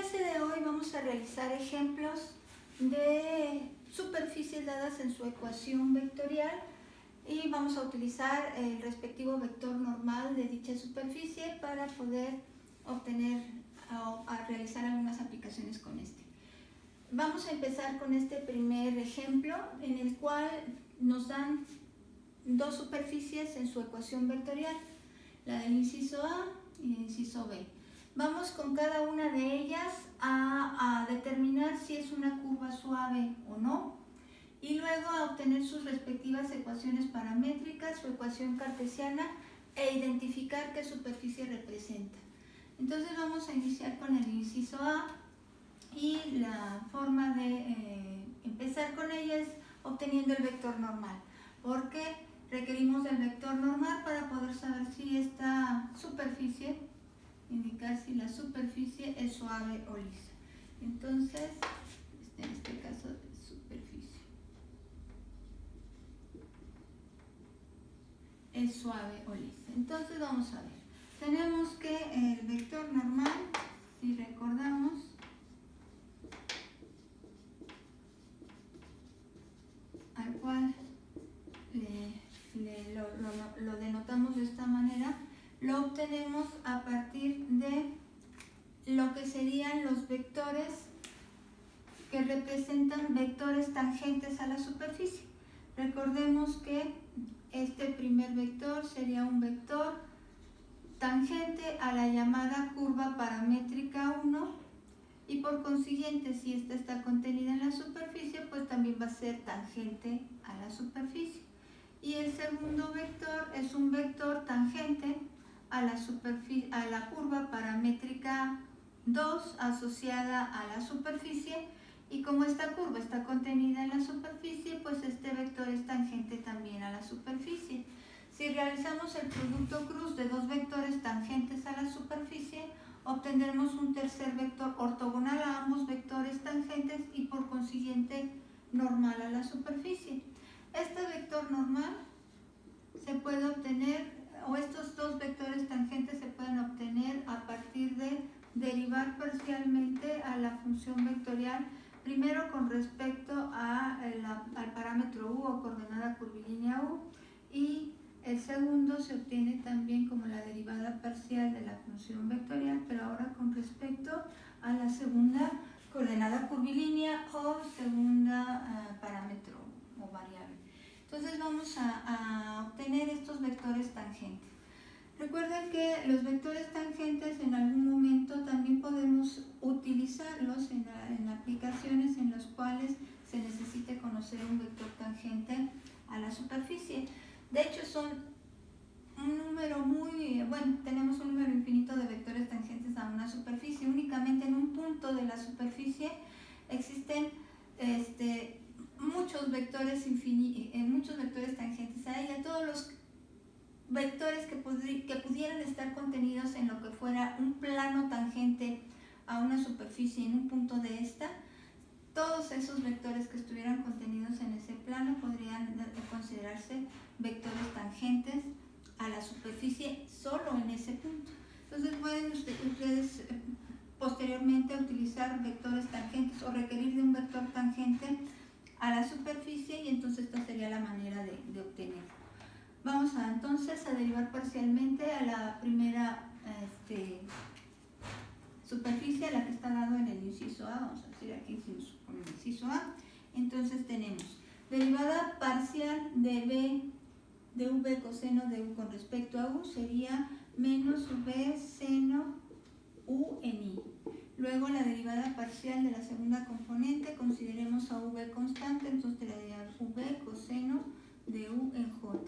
clase de hoy vamos a realizar ejemplos de superficies dadas en su ecuación vectorial y vamos a utilizar el respectivo vector normal de dicha superficie para poder obtener o realizar algunas aplicaciones con este. Vamos a empezar con este primer ejemplo en el cual nos dan dos superficies en su ecuación vectorial, la del inciso A y el inciso B. Vamos con cada una de ellas a determinar si es una curva suave o no y luego a obtener sus respectivas ecuaciones paramétricas, su ecuación cartesiana e identificar qué superficie representa. Entonces vamos a iniciar con el inciso A y la forma de empezar con ella es obteniendo el vector normal, porque requerimos del vector normal para poder saber si esta superficie, indicar si la superficie es suave o lisa. Entonces, en este caso, superficie es suave o lisa. Entonces vamos a ver, tenemos que el vector normal, si recordamos, al cual lo denotamos de esta manera, lo obtenemos a partir de lo que serían los vectores que representan vectores tangentes a la superficie. Recordemos que este primer vector sería un vector tangente a la llamada curva paramétrica 1 y por consiguiente, si esta está contenida en la superficie, pues también va a ser tangente a la superficie. Y el segundo vector es un vector tangente a la curva paramétrica 2 asociada a la superficie, y como esta curva está contenida en la superficie, pues este vector es tangente también a la superficie. Si realizamos el producto cruz de dos vectores tangentes a la superficie, obtendremos un tercer vector ortogonal a ambos vectores tangentes y por consiguiente normal a la superficie. Este vector normal se puede obtener, o estos dos vectores tangentes se pueden obtener a partir de derivar parcialmente a la función vectorial, primero con respecto al parámetro u o coordenada curvilínea u, y el segundo se obtiene también como la derivada parcial de la función vectorial, pero ahora con respecto a la segunda coordenada curvilínea o segunda parámetro o variable. Entonces vamos a obtener estos vectores tangentes. Recuerden que los vectores tangentes en algún momento también podemos utilizarlos en aplicaciones en las cuales se necesite conocer un vector tangente a la superficie. De hecho, son un número tenemos un número infinito de vectores tangentes a una superficie. Únicamente en un punto de la superficie existen muchos vectores tangentes a ella. Todos los vectores que pudieran estar contenidos en lo que fuera un plano tangente a una superficie en un punto de esta, todos esos vectores que estuvieran contenidos en ese plano podrían considerarse vectores tangentes a la superficie solo en ese punto. Entonces pueden ustedes posteriormente utilizar vectores tangentes o requerir de un vector tangente a la superficie, y entonces esta sería la manera de obtenerlo. Vamos entonces a derivar parcialmente a la primera superficie, a la que está dado en el inciso A. Vamos a decir aquí con el inciso A. Entonces tenemos derivada parcial de v coseno de u con respecto a u sería menos v seno u en i. Luego la derivada parcial de la segunda componente, consideremos a v constante, entonces daría v coseno de u en j.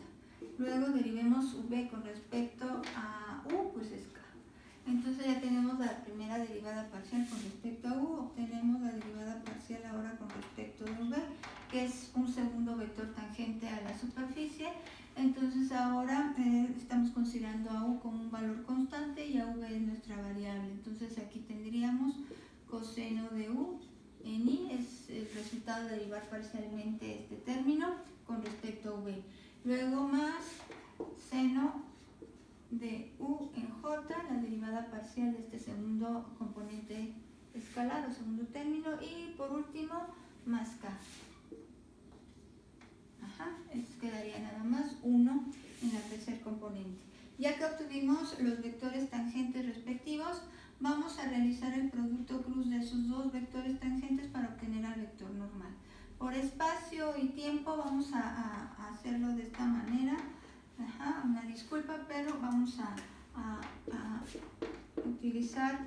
Luego derivemos v con respecto a u, pues es k. Entonces ya tenemos la primera derivada parcial con respecto a u, obtenemos la derivada parcial ahora con respecto de v, que es un segundo vector tangente a la superficie. Entonces ahora estamos considerando a u como un valor constante y a v es nuestra variable. Entonces aquí tendríamos coseno de u en i, es el resultado de derivar parcialmente este término con respecto a v. Luego más seno de u en j, la derivada parcial de este segundo componente escalar o segundo término, y por último más k. Quedaría nada más 1 en la tercer componente. Ya que obtuvimos los vectores tangentes respectivos, vamos a realizar el producto cruz de esos dos vectores tangentes para obtener al vector normal. Por espacio y tiempo vamos a hacerlo de esta manera. Una disculpa, pero vamos a utilizar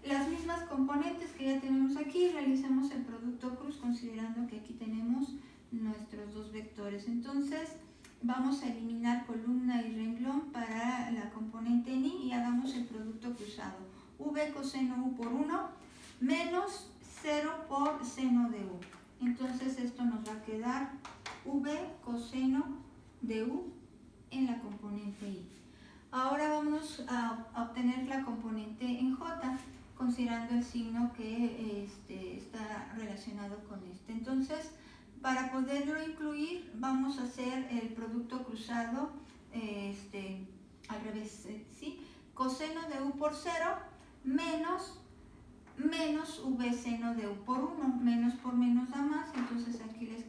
las mismas componentes que ya tenemos aquí. Realizamos el producto cruz considerando que aquí tenemos nuestros dos vectores. Entonces vamos a eliminar columna y renglón para la componente ni y hagamos el producto cruzado. V coseno u por 1 menos 0 por seno de u. Entonces esto nos va a quedar V coseno de u en la componente i. Ahora vamos a obtener la componente en j, considerando el signo que está relacionado con este. Entonces, para poderlo incluir, vamos a hacer el producto cruzado al revés, ¿sí? Coseno de u por 0 menos v seno de u por 1. Menos por menos da más, entonces aquí les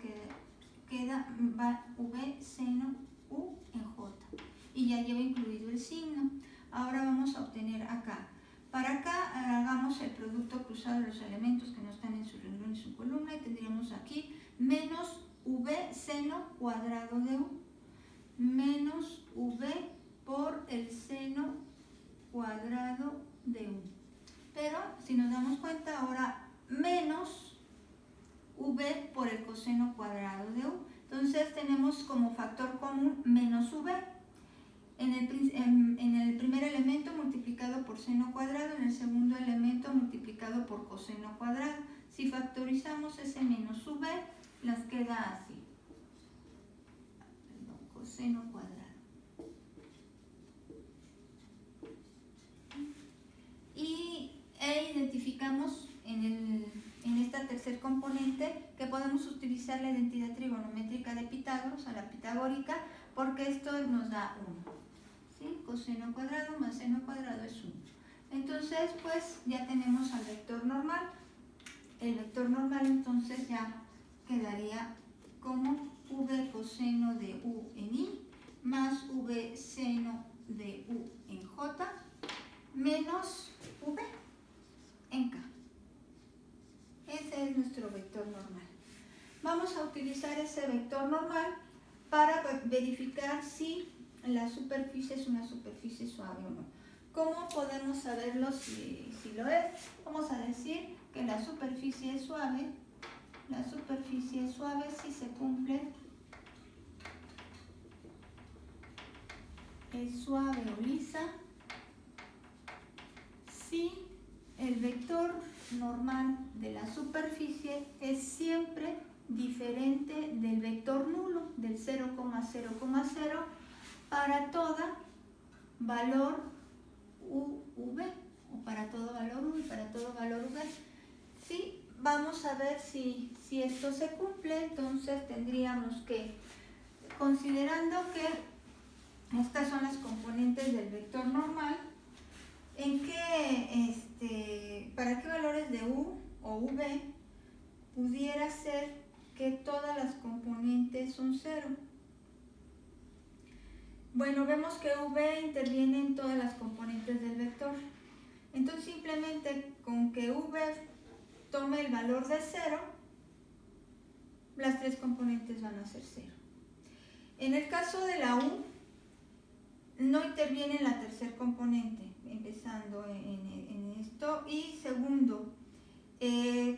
va v seno u en j. Y ya lleva incluido el signo. Ahora vamos a obtener acá. Para acá hagamos el producto cruzado de los elementos que no están en su renglón y su columna y tendríamos aquí menos v seno cuadrado de u menos v por el seno cuadrado de u. Pero si nos damos cuenta ahora menos v por el coseno cuadrado de u. Entonces tenemos como factor común menos v. En el primer elemento multiplicado por seno cuadrado, en el segundo elemento multiplicado por coseno cuadrado. Si factorizamos ese menos v, las queda así. Coseno cuadrado. Y identificamos en esta tercer componente que podemos utilizar la identidad trigonométrica de Pitágoras, a la pitagórica, porque esto nos da 1. ¿Sí? Coseno cuadrado más seno cuadrado es 1. Entonces, pues ya tenemos al vector normal. El vector normal entonces ya quedaría como v coseno de u en i más v seno de u en j menos v en k. Ese es nuestro vector normal. Vamos a utilizar ese vector normal para verificar si la superficie es una superficie suave o no. ¿Cómo podemos saberlo si lo es? Vamos a decir que la superficie es suave si se cumple, es suave o lisa, si el vector normal de la superficie es siempre diferente del vector nulo, del 0,0,0, para toda valor uv, o para todo valor u y para todo valor v. Sí, vamos a ver si esto se cumple. Entonces tendríamos que, considerando que estas son las componentes del vector normal, para qué valores de u o v pudiera ser que todas las componentes son 0. Bueno, vemos que v interviene en todas las componentes del vector. Entonces simplemente con que v tome el valor de 0, las tres componentes van a ser 0. En el caso de la u, no interviene en la tercer componente, empezando en esto. Y segundo,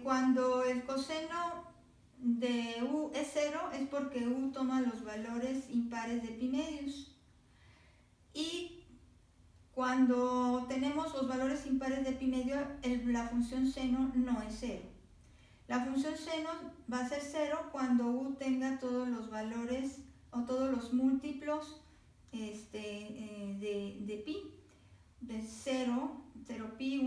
cuando el coseno de u es 0 es porque u toma los valores impares de pi medios. Y cuando tenemos los valores impares de pi medio, la función seno no es 0. La función seno va a ser 0 cuando u tenga todos los valores o todos los múltiplos de pi, de 0, 0pi,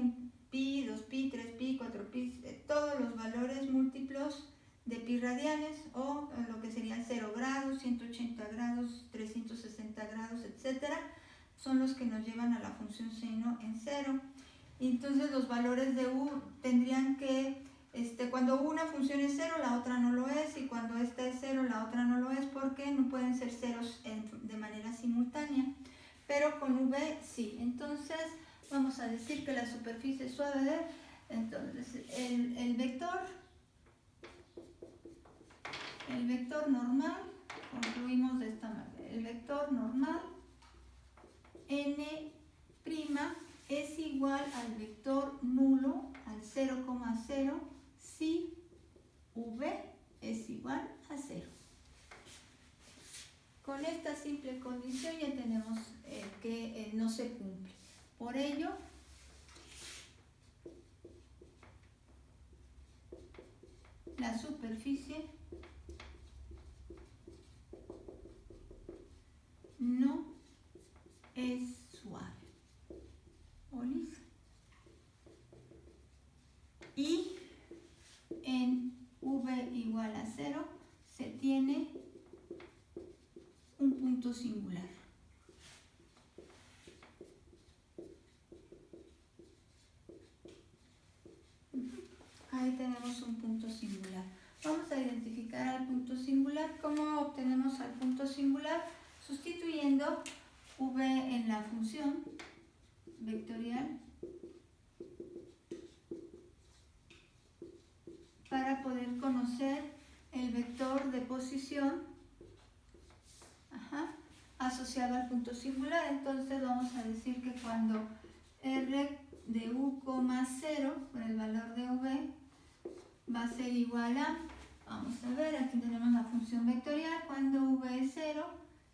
1pi, 2pi, 3pi, 4pi, todos los valores múltiplos de pi radianes, o lo que serían 0 grados, 180 grados, 360 grados, etcétera, son los que nos llevan a la función seno en 0. Entonces los valores de u tendrían que, cuando una función es 0, la otra no lo es, y cuando esta es 0, la otra no lo es, porque no pueden ser ceros de manera simultánea. Pero con v sí. Entonces vamos a decir que la superficie suave de, entonces el vector normal, concluimos de esta manera, el vector normal n' es igual al vector nulo, al 0,0, si v es igual a 0. Con esta simple condición ya tenemos que no se cumple. Por ello, la superficie no es suave o lisa. Y en v igual a 0 se tiene un punto singular. Ahí tenemos un punto singular. Vamos a identificar al punto singular. ¿Cómo obtenemos al punto singular? Sustituyendo v en la función vectorial para poder conocer el vector de posición asociado al punto singular. Entonces vamos a decir que cuando r de u, 0, por el valor de v, va a ser igual a, vamos a ver, aquí tenemos la función vectorial, cuando v es 0,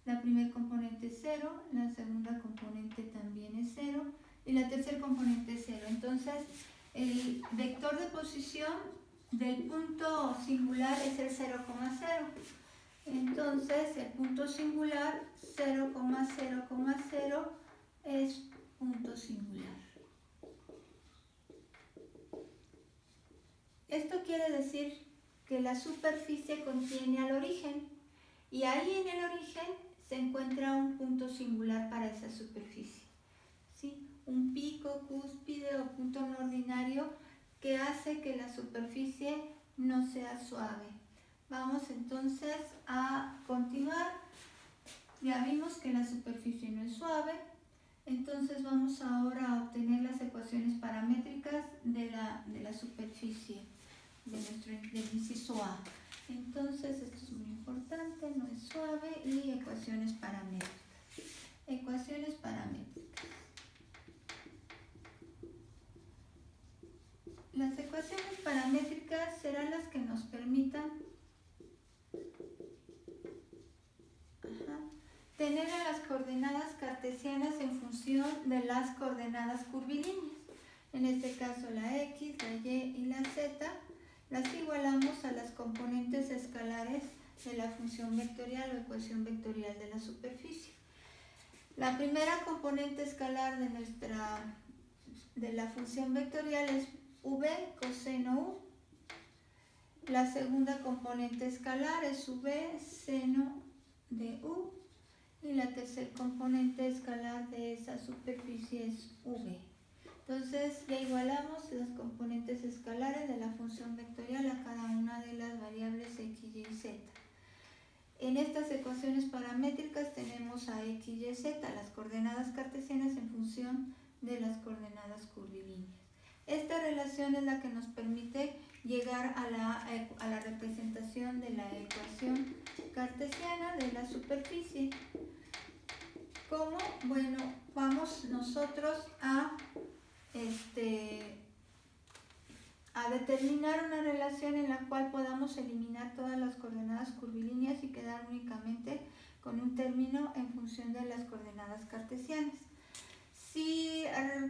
la primera componente es 0, la segunda componente también es 0, y la tercera componente es 0. Entonces, el vector de posición del punto singular es el 0,0. Entonces, el punto singular 0,0,0 es punto singular. Esto quiere decir que la superficie contiene al origen, y ahí en el origen se encuentra un punto singular para esa superficie, ¿sí? Un pico, cúspide o punto no ordinario que hace que la superficie no sea suave. Vamos entonces a continuar. Ya vimos que la superficie no es suave, entonces vamos ahora a obtener las ecuaciones paramétricas de la superficie del inciso A. Entonces esto es muy importante, no es suave, y ecuaciones paramétricas. Ecuaciones paramétricas. Las ecuaciones paramétricas serán las que nos permitan tener a las coordenadas cartesianas en función de las coordenadas curvilíneas. En este caso la x, la y y la z las igualamos a las componentes escalares de la función vectorial o ecuación vectorial de la superficie. La primera componente escalar de la función vectorial es v coseno u. La segunda componente escalar es v seno de u. Y la tercera componente escalar de esa superficie es v. Entonces ya igualamos las componentes escalares de la función vectorial a cada una de las variables x, y, z. En estas ecuaciones paramétricas tenemos a x, y, z, las coordenadas cartesianas en función de las coordenadas curvilíneas. Esta relación es la que nos permite llegar a la representación de la ecuación cartesiana de la superficie. ¿Cómo? Bueno, vamos nosotros a determinar una relación en la cual podamos eliminar todas las coordenadas curvilíneas y quedar únicamente con un término en función de las coordenadas cartesianas. Si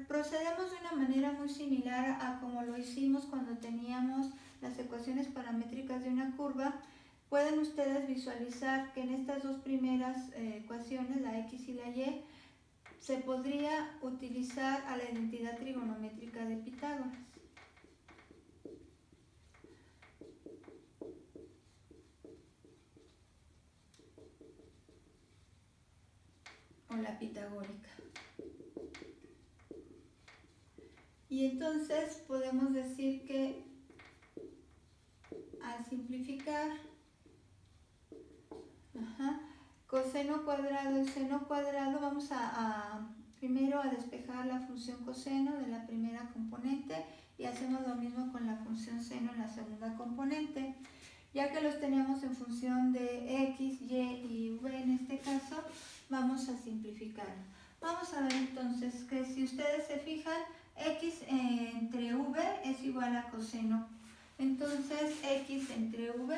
procedemos de una manera muy similar a como lo hicimos cuando teníamos las ecuaciones paramétricas de una curva, pueden ustedes visualizar que en estas dos primeras ecuaciones, la x y la y, se podría utilizar a la identidad trigonométrica de Pitágoras. O la pitagórica. Y entonces podemos decir que al simplificar, coseno cuadrado y seno cuadrado, vamos primero a despejar la función coseno de la primera componente y hacemos lo mismo con la función seno en la segunda componente. Ya que los tenemos en función de x, y y v en este caso, vamos a simplificar. Vamos a ver entonces que si ustedes se fijan, x entre v es igual a coseno. Entonces x entre v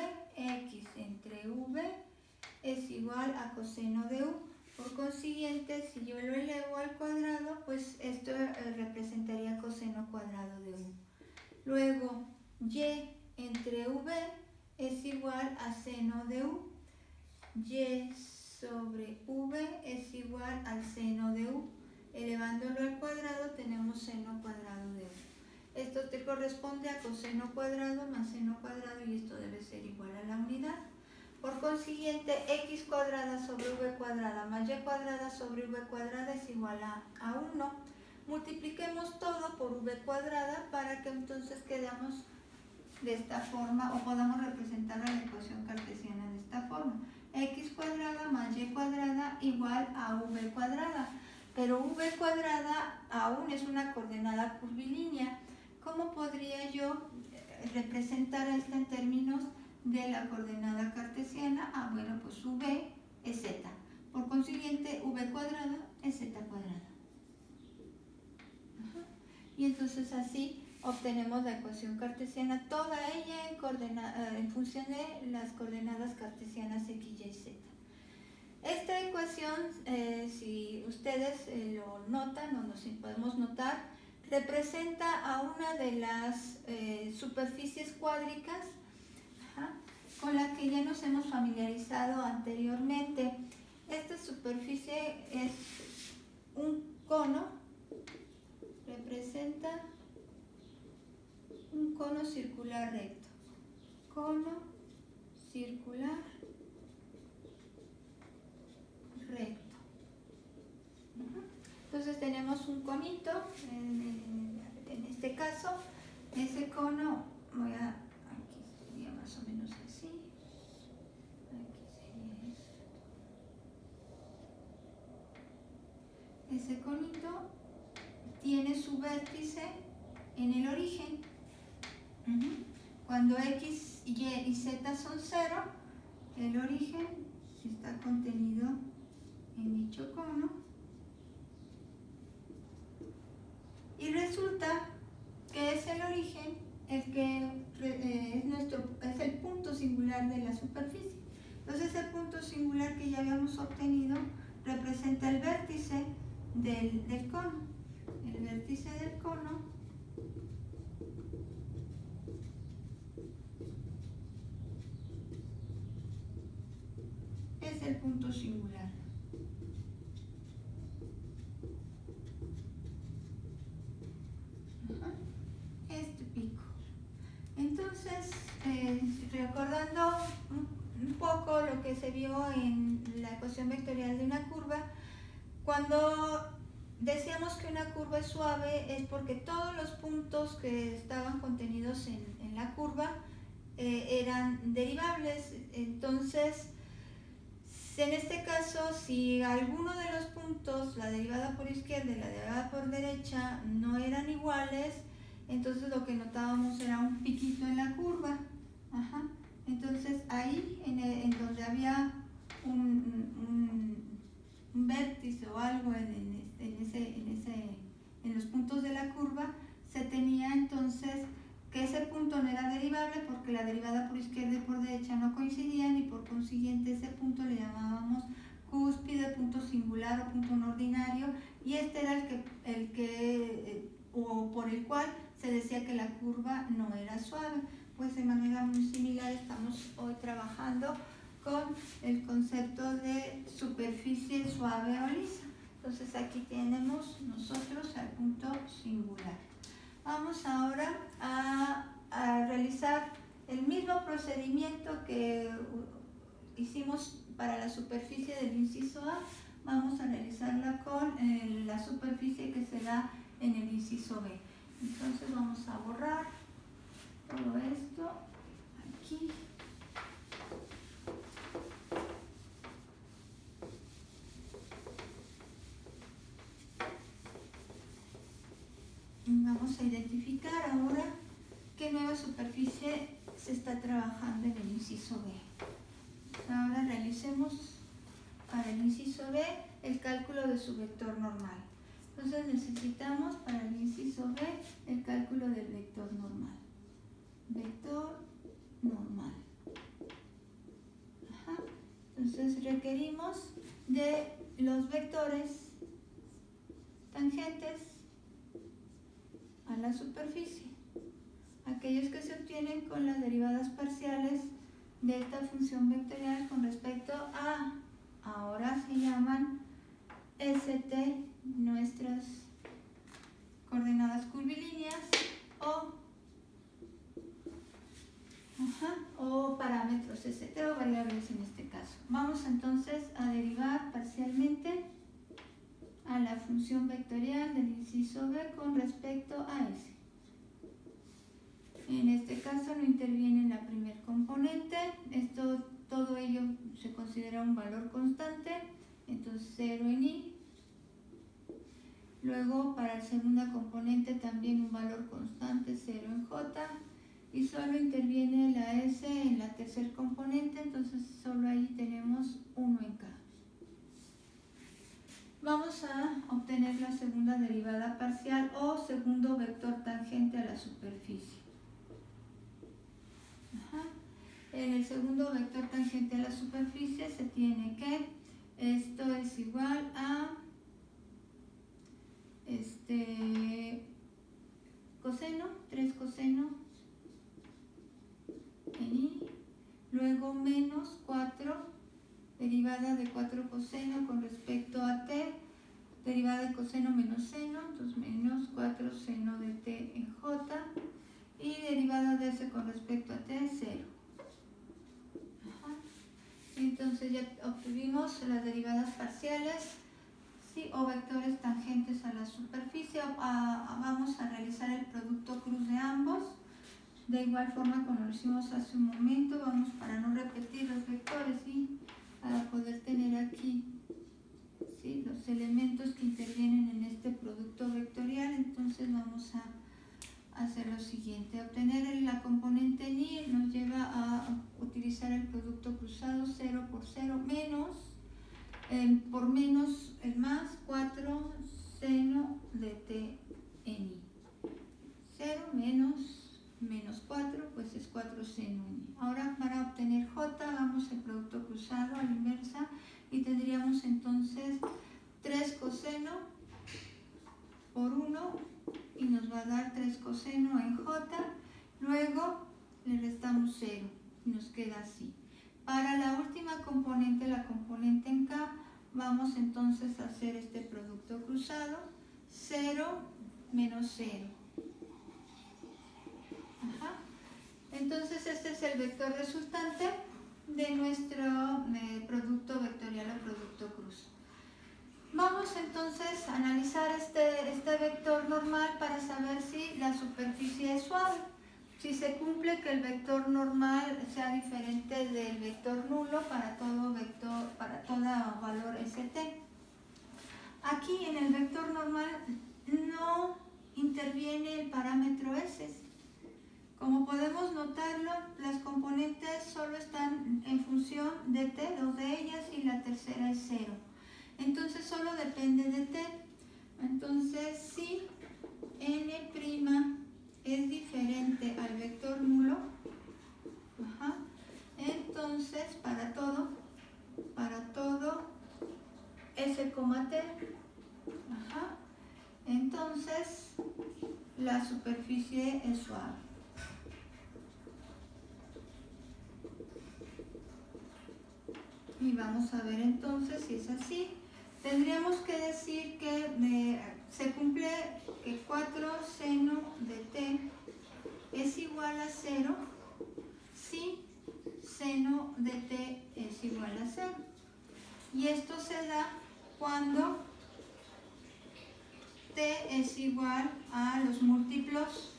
es igual a coseno de u. Por consiguiente, si yo lo elevo al cuadrado, pues esto representaría coseno cuadrado de u. Luego, y entre v es igual a seno de u. Y sobre v es igual al seno de u. Elevándolo al cuadrado tenemos seno cuadrado de u. Esto te corresponde a coseno cuadrado más seno cuadrado y esto debe ser igual a la unidad. Por consiguiente, x cuadrada sobre v cuadrada más y cuadrada sobre v cuadrada es igual a 1. Multipliquemos todo por v cuadrada para que entonces quedemos de esta forma o podamos representar la ecuación cartesiana de esta forma. X cuadrada más y cuadrada igual a v cuadrada. Pero v cuadrada aún es una coordenada curvilínea. ¿Cómo podría yo representar esto en términos de la coordenada cartesiana? Bueno, pues v es z. Por consiguiente, v cuadrada es z cuadrada. Y entonces así obtenemos la ecuación cartesiana, toda ella en función de las coordenadas cartesianas x, y, z. Esta ecuación, si ustedes lo notan o nos podemos notar, representa a una de las superficies cuádricas con la que ya nos hemos familiarizado anteriormente. Esta superficie es un cono, representa un cono circular recto. Cono circular recto. Entonces tenemos un conito, en este caso, ese cono, aquí sería más o menos así, aquí sería esto. Ese conito tiene su vértice en el origen. Cuando x, y z son 0, el origen está contenido en dicho cono. Y resulta que es el origen el que es el punto singular de la superficie. Entonces el punto singular que ya habíamos obtenido representa el vértice del cono. El vértice del cono es el punto singular. Este pico. Entonces, recordando un poco lo que se vio en la ecuación vectorial de una curva, cuando decíamos que una curva es suave es porque todos los puntos que estaban contenidos en la curva eran derivables. Entonces, en este caso, si alguno de los puntos, la derivada por izquierda y la derivada por derecha, no eran iguales, entonces lo que notábamos era un piquito en la curva. Entonces ahí, en donde había un vértice o algo en los puntos de la curva, se tenía entonces que ese punto no era derivable porque la derivada por izquierda y por derecha no coincidían y por consiguiente ese punto le llamábamos cúspide, punto singular o punto no ordinario, y este era o por el cual se decía que la curva no era suave. Pues de manera muy similar estamos hoy trabajando con el concepto de superficie suave o lisa. Entonces aquí tenemos nosotros al punto singular. Vamos ahora a realizar el mismo procedimiento que hicimos para la superficie del inciso A. Vamos a realizarla con la superficie que se da en el inciso B. Entonces vamos a borrar todo esto aquí. Vamos a identificar ahora qué nueva superficie se está trabajando en el inciso B. Ahora realicemos para el inciso B el cálculo de su vector normal. Entonces necesitamos para el inciso B el cálculo del vector normal. Vector normal. Ajá. Entonces requerimos de los vectores tangentes a la superficie, aquellos que se obtienen con las derivadas parciales de esta función vectorial con respecto a, ahora se llaman ST, nuestras coordenadas curvilíneas, o parámetros ST o variables en este caso. Vamos entonces a derivar parcialmente a la función vectorial del inciso B con respecto a S. En este caso no interviene la primer componente, todo ello se considera un valor constante, entonces 0 en I. Luego para la segunda componente también un valor constante, 0 en J, y solo interviene la S en la tercer componente, entonces solo ahí tenemos 1 en K. Vamos a obtener la segunda derivada parcial o segundo vector tangente a la superficie. Ajá. En el segundo vector tangente a la superficie se tiene que esto es igual a coseno, 3 coseno en I, luego menos 4 derivada de 4 coseno con respecto a t, derivada de coseno menos seno, entonces menos 4 seno de t en j, y derivada de s con respecto a t, 0. Ajá. Entonces ya obtuvimos las derivadas parciales, ¿sí? O vectores tangentes a la superficie. Vamos a realizar el producto cruz de ambos. De igual forma como lo hicimos hace un momento, vamos para no repetir los vectores y para poder tener aquí, ¿sí?, los elementos que intervienen en este producto vectorial. Entonces vamos a hacer lo siguiente: obtener la componente en I nos lleva a utilizar el producto cruzado, 0 por 0 menos, por menos el más, 4 seno de t en I. 0 menos 4, pues es 4 seno en I. Ahora para obtener J vamos al producto cruzado a la inversa y tendríamos entonces 3 coseno por 1 y nos va a dar 3 coseno en J, luego le restamos 0 y nos queda así. Para la última componente, la componente en K, vamos entonces a hacer este producto cruzado, 0 menos 0. Ajá. Entonces este es el vector resultante de nuestro producto vectorial o producto cruz. Vamos entonces a analizar este vector normal para saber si la superficie es suave. Si se cumple que el vector normal sea diferente del vector nulo para todo valor ST. Aquí en el vector normal no interviene el parámetro S. Como podemos notarlo, las componentes solo están en función de t, dos de ellas, y la tercera es 0. Entonces solo depende de t. Entonces si n' es diferente al vector nulo, entonces para todo s, t, entonces la superficie es suave. Y vamos a ver entonces si es así. Tendríamos que decir que se cumple que 4 seno de t es igual a 0 si seno de t es igual a 0. Y esto se da cuando t es igual a los múltiplos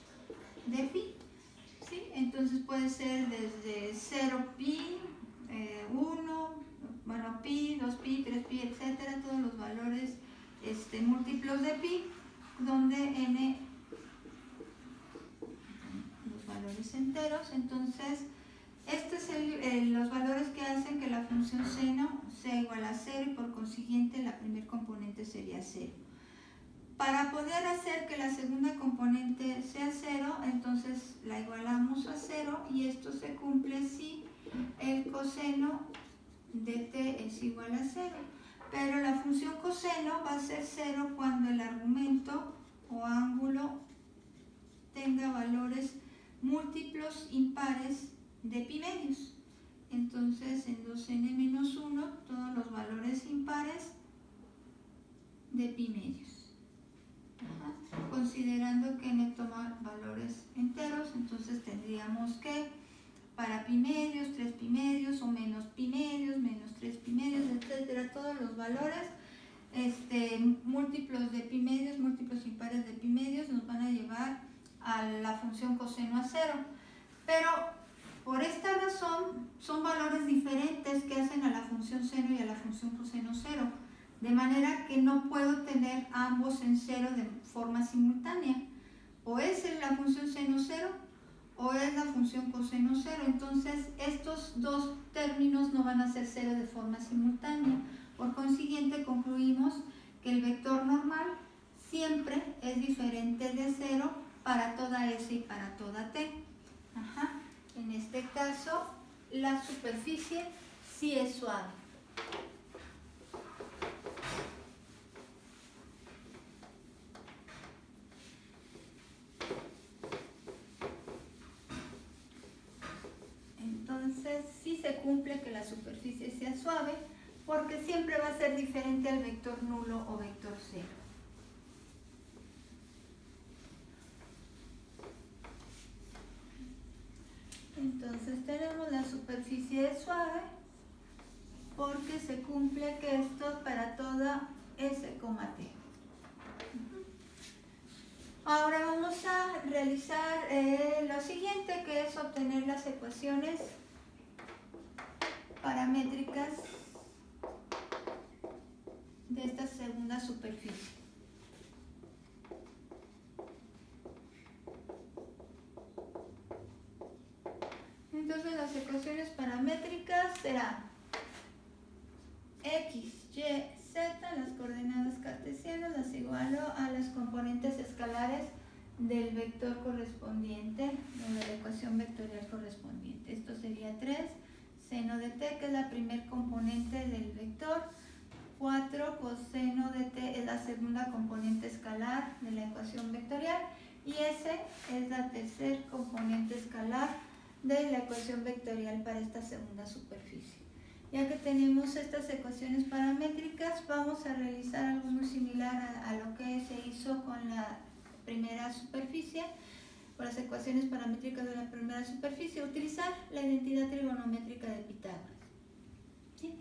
de pi, ¿sí? Entonces puede ser desde 0 pi, 1, bueno, pi, 2 pi, 3 pi, etcétera, todos los valores múltiplos de pi, donde n los valores enteros. Entonces este es los valores que hacen que la función seno sea igual a 0 y por consiguiente la primer componente sería 0. Para poder hacer que la segunda componente sea 0, entonces la igualamos a 0 y esto se cumple si el coseno de t es igual a 0. Pero la función coseno va a ser 0 cuando el argumento o ángulo tenga valores múltiplos impares de pi medios. Entonces en 2n-1 todos los valores impares de pi medios. Considerando que n toma valores enteros, entonces tendríamos que para pi medios, 3 pi medios o menos pi medios, menos 3 pi medios, etcétera, todos los valores múltiplos de pi medios, múltiplos impares de pi medios nos van a llevar a la función coseno a 0. Pero por esta razón son valores diferentes que hacen a la función seno y a la función coseno 0. De manera que no puedo tener ambos en 0 de forma simultánea. O es la función seno 0 o es la función coseno 0. Entonces estos dos términos no van a ser 0 de forma simultánea. Por consiguiente concluimos que el vector normal siempre es diferente de 0 para toda S y para toda T. En este caso la superficie sí es suave. Entonces sí se cumple que la superficie sea suave porque siempre va a ser diferente al vector nulo o vector cero. Entonces tenemos la superficie suave porque se cumple que esto para toda S, T. Ahora vamos a realizar lo siguiente, que es obtener las ecuaciones paramétricas de esta segunda superficie. Entonces las ecuaciones paramétricas serán x, y, z, las coordenadas cartesianas las igualo a las componentes escalares del vector correspondiente, o de la ecuación vectorial correspondiente. Esto sería 3 seno de t, que es la primer componente del vector, 4 coseno de t es la segunda componente escalar de la ecuación vectorial, y s es la tercer componente escalar de la ecuación vectorial para esta segunda superficie. Ya que tenemos estas ecuaciones paramétricas, vamos a realizar algo muy similar a lo que se hizo con la primera superficie, con las ecuaciones paramétricas de la primera superficie, utilizar la identidad trigonométrica de Pitágoras. ¿Sí?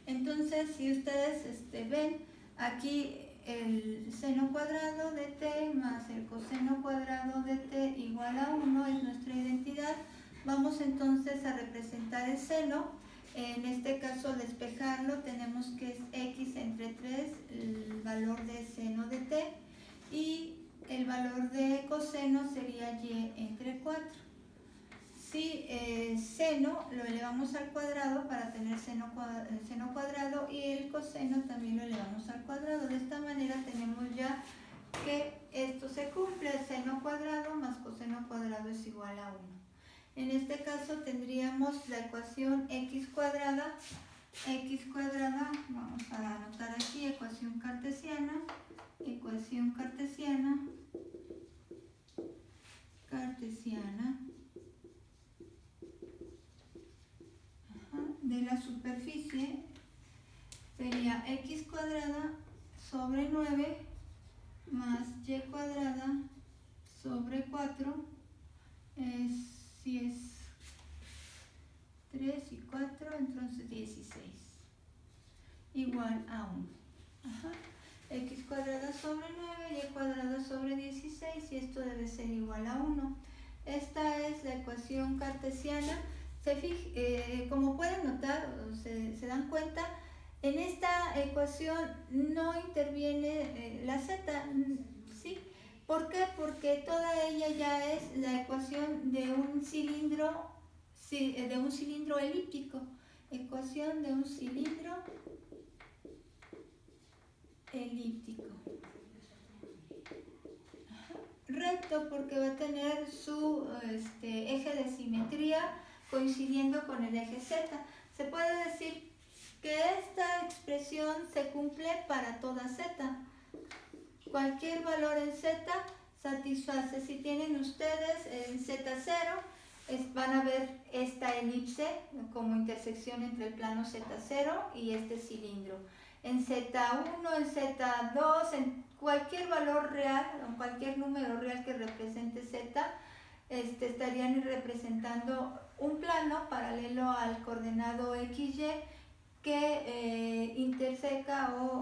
Entonces, si ustedes ven aquí el seno cuadrado de t más el coseno cuadrado de t igual a 1 es nuestra identidad, vamos entonces a representar el seno. En este caso, al despejarlo, tenemos que es x entre 3, el valor de seno de t, y el valor de coseno sería y entre 4. Si seno lo elevamos al cuadrado para tener seno cuadrado, y el coseno también lo elevamos al cuadrado. De esta manera tenemos ya que esto se cumple, seno cuadrado más coseno cuadrado es igual a 1. En este caso tendríamos la ecuación x cuadrada, vamos a anotar aquí ecuación cartesiana, de la superficie sería x cuadrada sobre 9 más y cuadrada sobre 4 si es 3 y 4, entonces 16, igual a 1. x cuadrada sobre 9, y cuadrada sobre 16, y esto debe ser igual a 1. Esta es la ecuación cartesiana. Como pueden notar, o se dan cuenta, en esta ecuación no interviene la z, ¿sí? ¿Por qué? Porque toda ella ya es la ecuación de un cilindro elíptico. Ecuación de un cilindro elíptico. Recto, porque va a tener su eje de simetría coincidiendo con el eje z. Se puede decir que esta expresión se cumple para toda z. Cualquier valor en z satisface. Si tienen ustedes en z0, van a ver esta elipse como intersección entre el plano z0 y este cilindro. En z1, en z2, en cualquier valor real, o cualquier número real que represente z, estarían representando un plano paralelo al coordenado xy que interseca o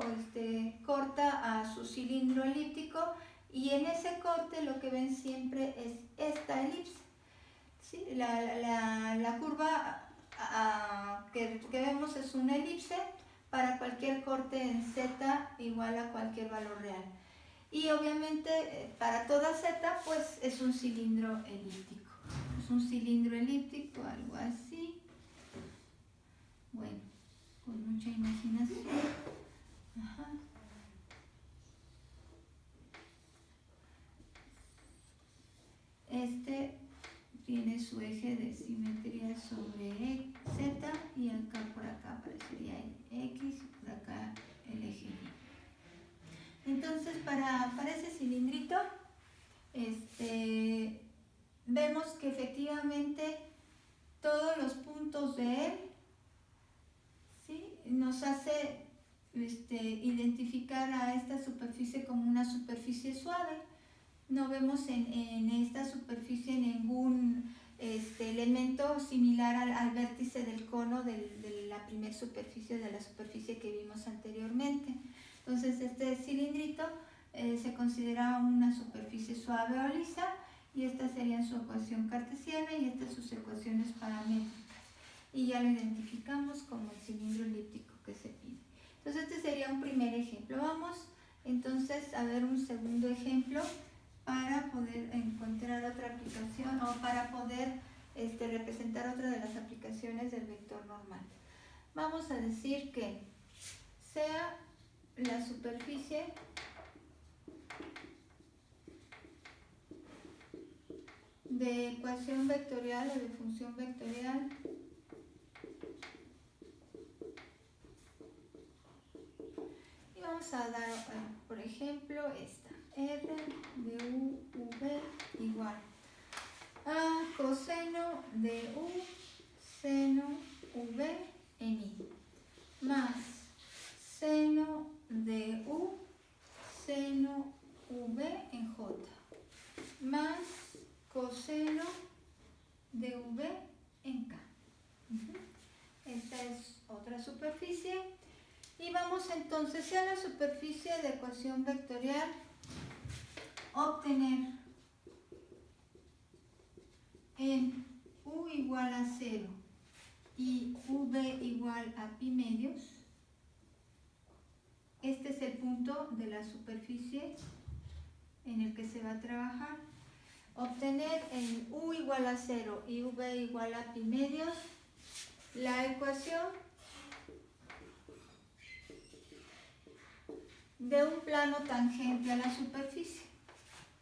corta a su cilindro elíptico, y en ese corte lo que ven siempre es esta elipse. ¿Sí? La curva que vemos es una elipse para cualquier corte en z igual a cualquier valor real. Y obviamente para toda z pues es un cilindro elíptico. Es un cilindro elíptico, algo así. Bueno, con mucha imaginación. Ajá. Tiene su eje de simetría sobre z, y acá por acá aparecería el x, por acá el eje y. Entonces para ese cilindrito vemos que efectivamente todos los puntos de él, ¿sí?, nos hace identificar a esta superficie como una superficie suave. No vemos en esta superficie ningún elemento similar al vértice del cono de la primera superficie, de la superficie que vimos anteriormente. Entonces este cilindrito se considera una superficie suave o lisa, y esta sería su ecuación cartesiana y estas sus ecuaciones paramétricas. Y ya lo identificamos como el cilindro elíptico que se pide. Entonces este sería un primer ejemplo. Vamos entonces a ver un segundo ejemplo para poder encontrar otra aplicación, o para poder representar otra de las aplicaciones del vector normal. Vamos a decir que sea la superficie de ecuación vectorial o de función vectorial y vamos a dar, por ejemplo, esta R de U V igual a coseno de U seno V en I, más seno de U seno V en J, más coseno de V en K. Esta es otra superficie. Y vamos entonces a la superficie de ecuación vectorial obtener en U igual a 0 y V igual a pi medios. Este es el punto de la superficie en el que se va a trabajar. Obtener en U igual a 0 y V igual a pi medios la ecuación de un plano tangente a la superficie.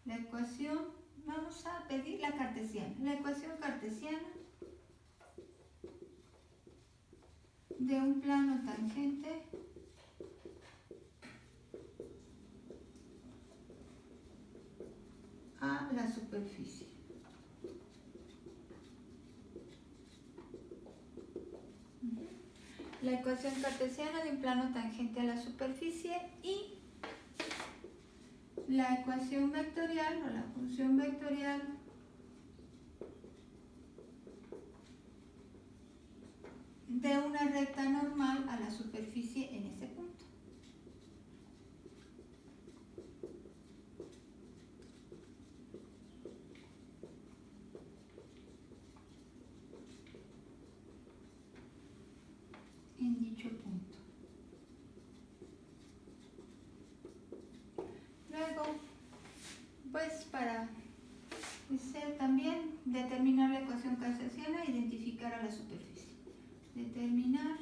La ecuación, vamos a pedir la cartesiana. La ecuación cartesiana de un plano tangente a la superficie. La ecuación cartesiana de un plano tangente a la superficie y la ecuación vectorial o la función vectorial de una recta normal a la superficie en ese punto. determinar la ecuación cartesiana e identificar a la superficie. Determinar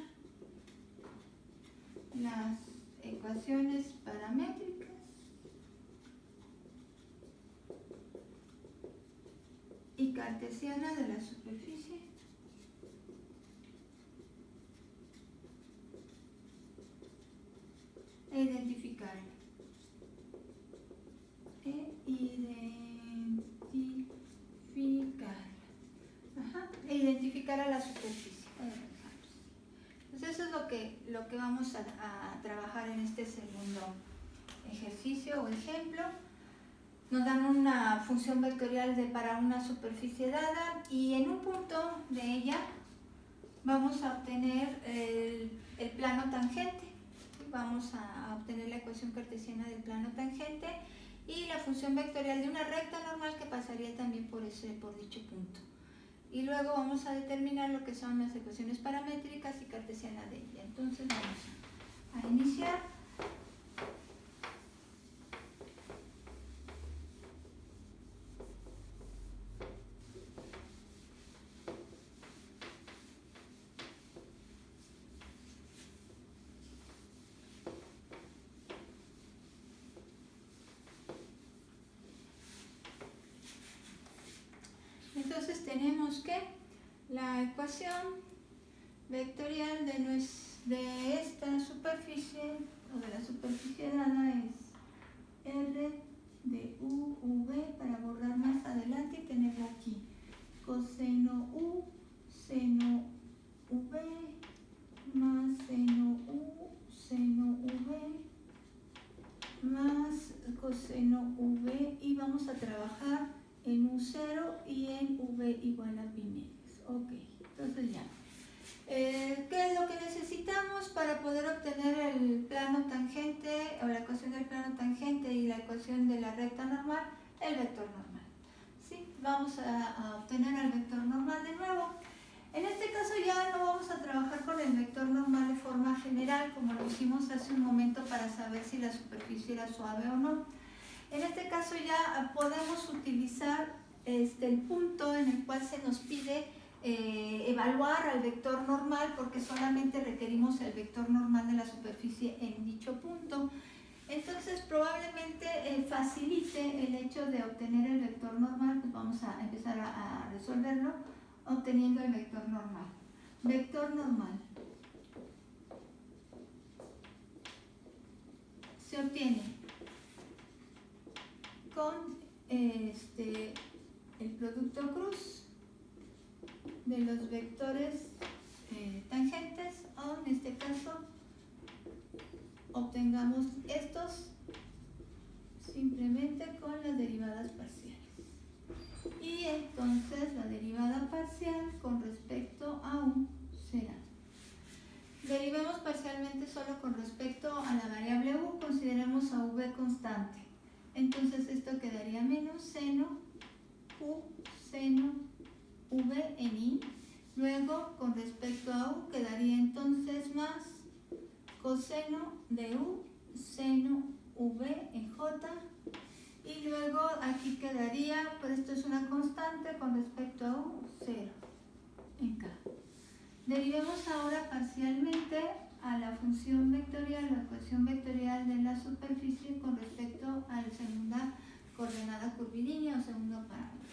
las ecuaciones paramétricas y cartesiana de la superficie e identificarla. Identificar a la superficie. Entonces eso es lo que vamos a trabajar en este segundo ejercicio o ejemplo. Nos dan una función vectorial para una superficie dada y en un punto de ella vamos a obtener el plano tangente. Vamos a obtener la ecuación cartesiana del plano tangente y la función vectorial de una recta normal que pasaría también por dicho punto. Y luego vamos a determinar lo que son las ecuaciones paramétricas y cartesiana de ella. Entonces vamos a iniciar. Entonces tenemos que la ecuación vectorial de esta superficie o de la superficie dada es R de UV, para borrar más adelante y tenerla aquí. Coseno U, seno V, más seno U, seno V, más coseno V, y vamos a trabajar en U0 y en V igual a pi medios. Ok, entonces ya. ¿Qué es lo que necesitamos para poder obtener el plano tangente o la ecuación del plano tangente y la ecuación de la recta normal? El vector normal. ¿Sí? Vamos a obtener el vector normal de nuevo. En este caso ya no vamos a trabajar con el vector normal de forma general como lo hicimos hace un momento para saber si la superficie era suave o no. En este caso ya podemos utilizar el punto en el cual se nos pide evaluar al vector normal, porque solamente requerimos el vector normal de la superficie en dicho punto. Entonces probablemente facilite el hecho de obtener el vector normal. Pues vamos a empezar a resolverlo obteniendo el vector normal. Vector normal se obtiene con el producto cruz de los vectores tangentes, o en este caso obtengamos estos simplemente con las derivadas parciales. Y entonces la derivada parcial con respecto a U será: derivemos parcialmente solo con respecto a la variable U, consideremos a V constante. Entonces esto quedaría menos seno U seno V en I. Luego con respecto a U quedaría entonces más coseno de U seno V en J. Y luego aquí quedaría, pues esto es una constante, con respecto a U 0 en K. Derivemos ahora parcialmente a la función vectorial, la ecuación vectorial de la superficie con respecto a la segunda coordenada curvilínea o segundo parámetro.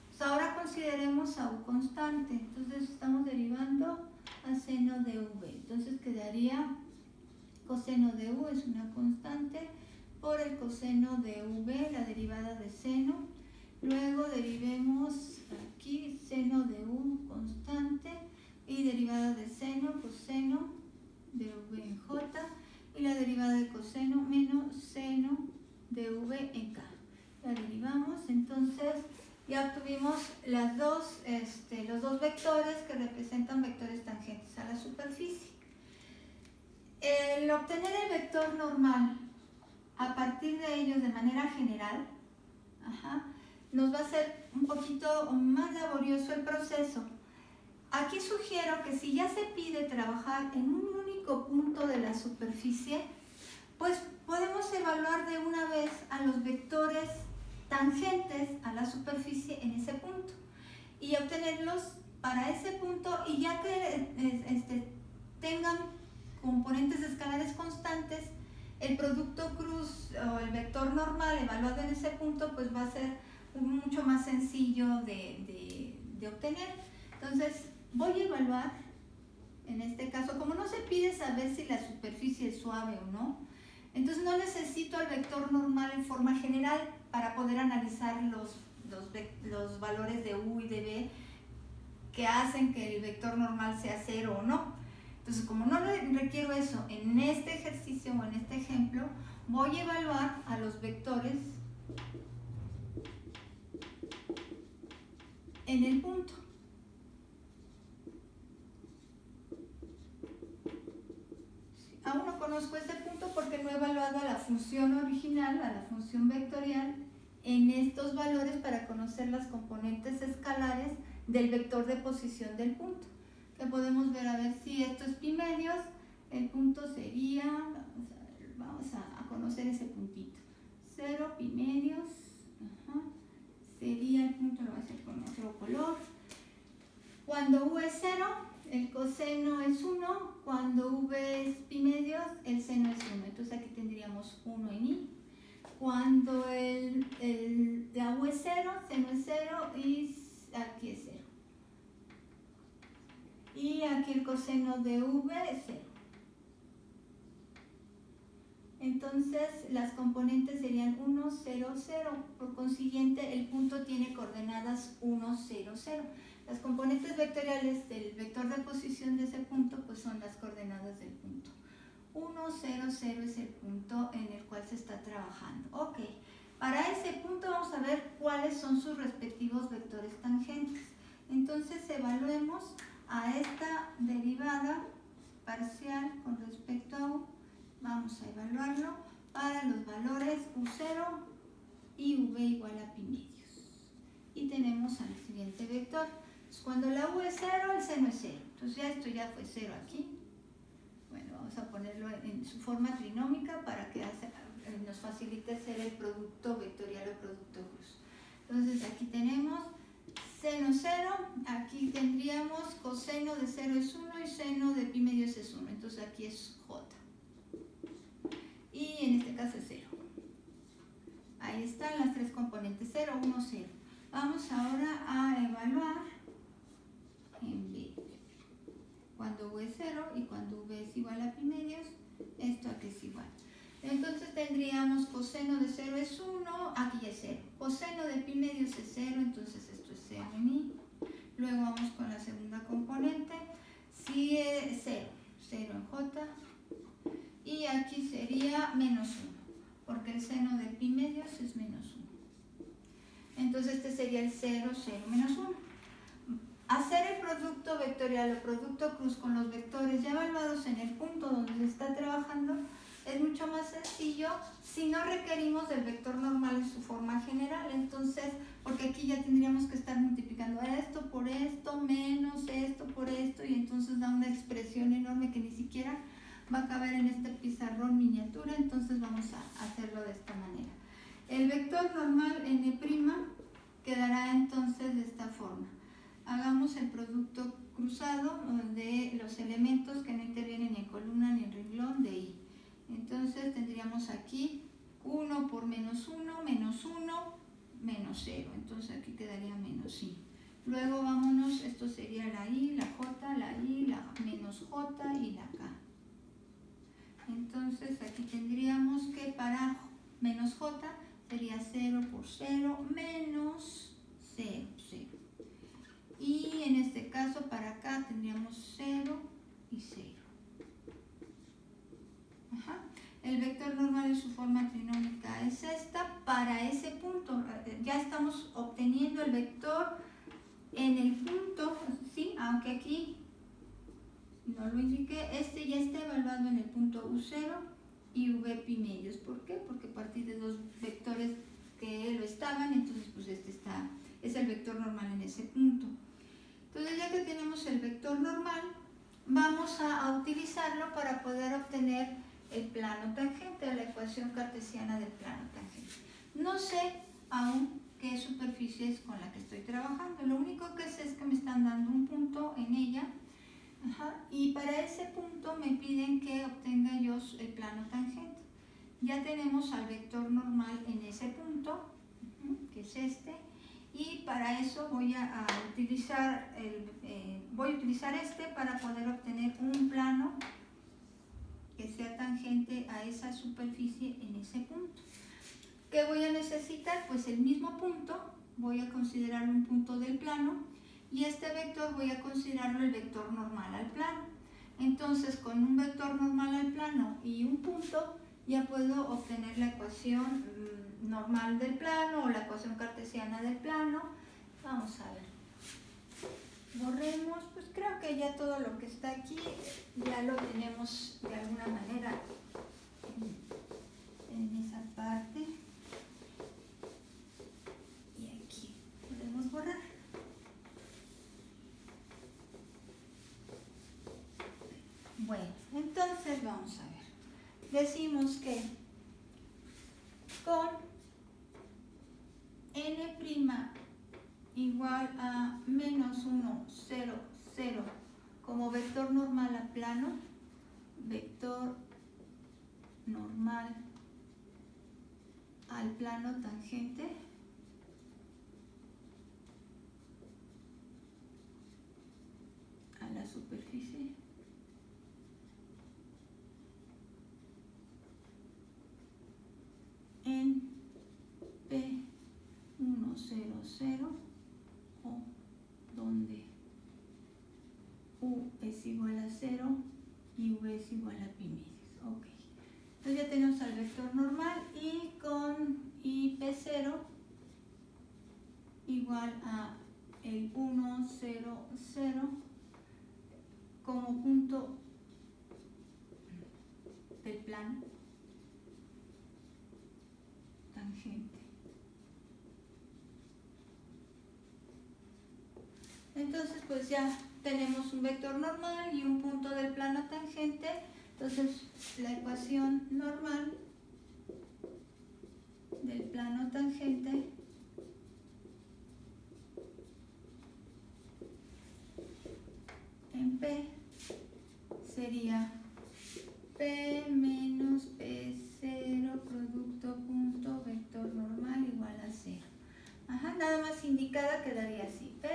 Pues ahora consideremos a U constante, entonces estamos derivando a seno de V. Entonces quedaría coseno de U es una constante por el coseno de V, la derivada de seno. Luego derivemos aquí seno de U constante y derivada de seno, coseno de V en J, y la derivada de coseno menos seno de V en K. La derivamos, entonces ya obtuvimos los dos vectores que representan vectores tangentes a la superficie. El obtener el vector normal a partir de ellos de manera general, nos va a hacer un poquito más laborioso el proceso. Aquí sugiero que si ya se pide trabajar en un único punto de la superficie, pues podemos evaluar de una vez a los vectores tangentes a la superficie en ese punto. y obtenerlos para ese punto, y ya que tengan componentes escalares constantes, el producto cruz o el vector normal evaluado en ese punto pues va a ser mucho más sencillo de obtener. Entonces voy a evaluar, en este caso, como no se pide saber si la superficie es suave o no, entonces no necesito el vector normal en forma general para poder analizar los valores de U y de B que hacen que el vector normal sea 0 o no. Entonces, como no requiero eso en este ejercicio o en este ejemplo, voy a evaluar a los vectores en el punto. Aún no conozco ese punto porque no he evaluado a la función original, a la función vectorial, en estos valores para conocer las componentes escalares del vector de posición del punto. Que podemos ver, a ver si esto es pi medios, el punto sería, vamos a conocer ese puntito, 0 pi medios, sería el punto, lo voy a hacer con otro color. Cuando U es 0, el coseno es 1, cuando V es pi medios, el seno es 1, entonces aquí tendríamos 1 en I. Cuando la U es 0, seno es 0 y aquí es 0. Y aquí el coseno de V es 0. Entonces las componentes serían 1, 0, 0. Por consiguiente, el punto tiene coordenadas 1, 0, 0. Las componentes vectoriales del vector de posición de ese punto pues son las coordenadas del punto. 1, 0, 0 es el punto en el cual se está trabajando. Ok, para ese punto vamos a ver cuáles son sus respectivos vectores tangentes. Entonces evaluemos a esta derivada parcial con respecto a U. Vamos a evaluarlo para los valores U0 y V igual a pi medios. Y tenemos al siguiente vector. Entonces, cuando la U es 0, el seno es 0. Entonces ya esto ya fue 0 aquí. Bueno, vamos a ponerlo en su forma trinómica para que nos facilite hacer el producto vectorial o producto cruz. Entonces aquí tenemos seno 0, aquí tendríamos coseno de 0 es 1 y seno de pi medios es 1. Entonces aquí es J. Y en este caso es 0. Ahí están las tres componentes, 0, 1, 0. Vamos ahora a evaluar en B. Cuando U es 0 y cuando V es igual a pi medios, esto aquí es igual. Entonces tendríamos coseno de 0 es 1, aquí es 0. Coseno de pi medios es 0, entonces esto es 0 en I. Luego vamos con la segunda componente. Si es 0, 0 en J. Y aquí sería menos 1, porque el seno de pi medios es menos 1. Entonces este sería el 0, 0, menos 1. Hacer el producto vectorial o producto cruz con los vectores ya evaluados en el punto donde se está trabajando es mucho más sencillo si no requerimos del vector normal en su forma general. Entonces, porque aquí ya tendríamos que estar multiplicando esto por esto, menos esto por esto, y entonces da una expresión enorme que ni siquiera va a caber en este pizarrón miniatura. Entonces vamos a hacerlo de esta manera. El vector normal n' quedará entonces de esta forma. Hagamos el producto cruzado de los elementos que no intervienen ni en columna ni en renglón de I. Entonces tendríamos aquí 1 por menos 1, menos 1, menos 0. Entonces aquí quedaría menos I. Luego vámonos, esto sería la I, la J, la I, la menos J y la K. Entonces aquí tendríamos que para menos J sería 0 por 0, menos 0, 0. Y en este caso para acá tendríamos 0 y 0. Ajá. El vector normal en su forma trinómica es esta. Para ese punto ya estamos obteniendo el vector en el punto, ¿sí? Aunque aquí no lo indiqué, este ya está evaluado en el punto U0 y V pi medios. ¿Por qué? Porque a partir de dos vectores que lo estaban, entonces pues este es el vector normal en ese punto. Entonces ya que tenemos el vector normal, vamos a utilizarlo para poder obtener el plano tangente, la ecuación cartesiana del plano tangente. No sé aún qué superficie es con la que estoy trabajando. Lo único que sé es que me están dando un punto en ella. Y para ese punto me piden que obtenga yo el plano tangente. Ya tenemos al vector normal en ese punto, que es este, y para eso voy a utilizar este para poder obtener un plano que sea tangente a esa superficie en ese punto. ¿Qué voy a necesitar? Pues el mismo punto, voy a considerar un punto del plano, y este vector voy a considerarlo el vector normal al plano. Entonces, con un vector normal al plano y un punto, ya puedo obtener la ecuación normal del plano o la ecuación cartesiana del plano. Vamos a ver. Borremos, pues creo que ya todo lo que está aquí ya lo tenemos de alguna manera en esa parte. Y aquí podemos borrar. Bueno, entonces vamos a ver. Decimos que con n' igual a menos 1, 0, 0 como vector normal a plano, vector normal al plano tangente, a la superficie, en P1, 0, 0, o donde U es igual a 0 y V es igual a pi medios. Ok. Entonces ya tenemos al vector normal y con P0 igual a el 1, 0, 0 como punto del plano tangente. Entonces pues ya tenemos un vector normal y un punto del plano tangente. Entonces la ecuación normal del plano tangente en P sería P menos P0 producto punto vector normal igual a 0. Nada más indicada quedaría así. P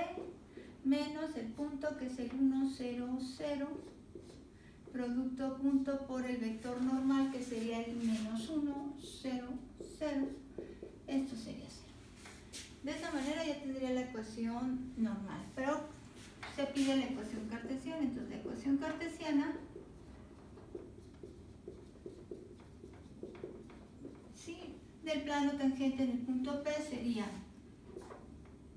menos el punto que es el 1, 0, 0 producto punto por el vector normal que sería el menos 1, 0, 0. Esto sería 0. De esa manera ya tendría la ecuación normal, pero se pide la ecuación cartesiana. Entonces la ecuación cartesiana del plano tangente en el punto P sería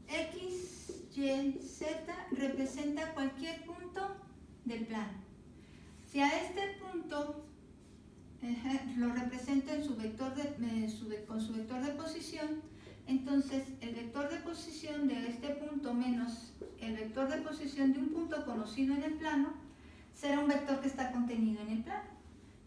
X, Y, Z representa cualquier punto del plano. Si a este punto lo representa en su vector con su vector de posición, entonces el vector de posición de este punto menos el vector de posición de un punto conocido en el plano será un vector que está contenido en el plano.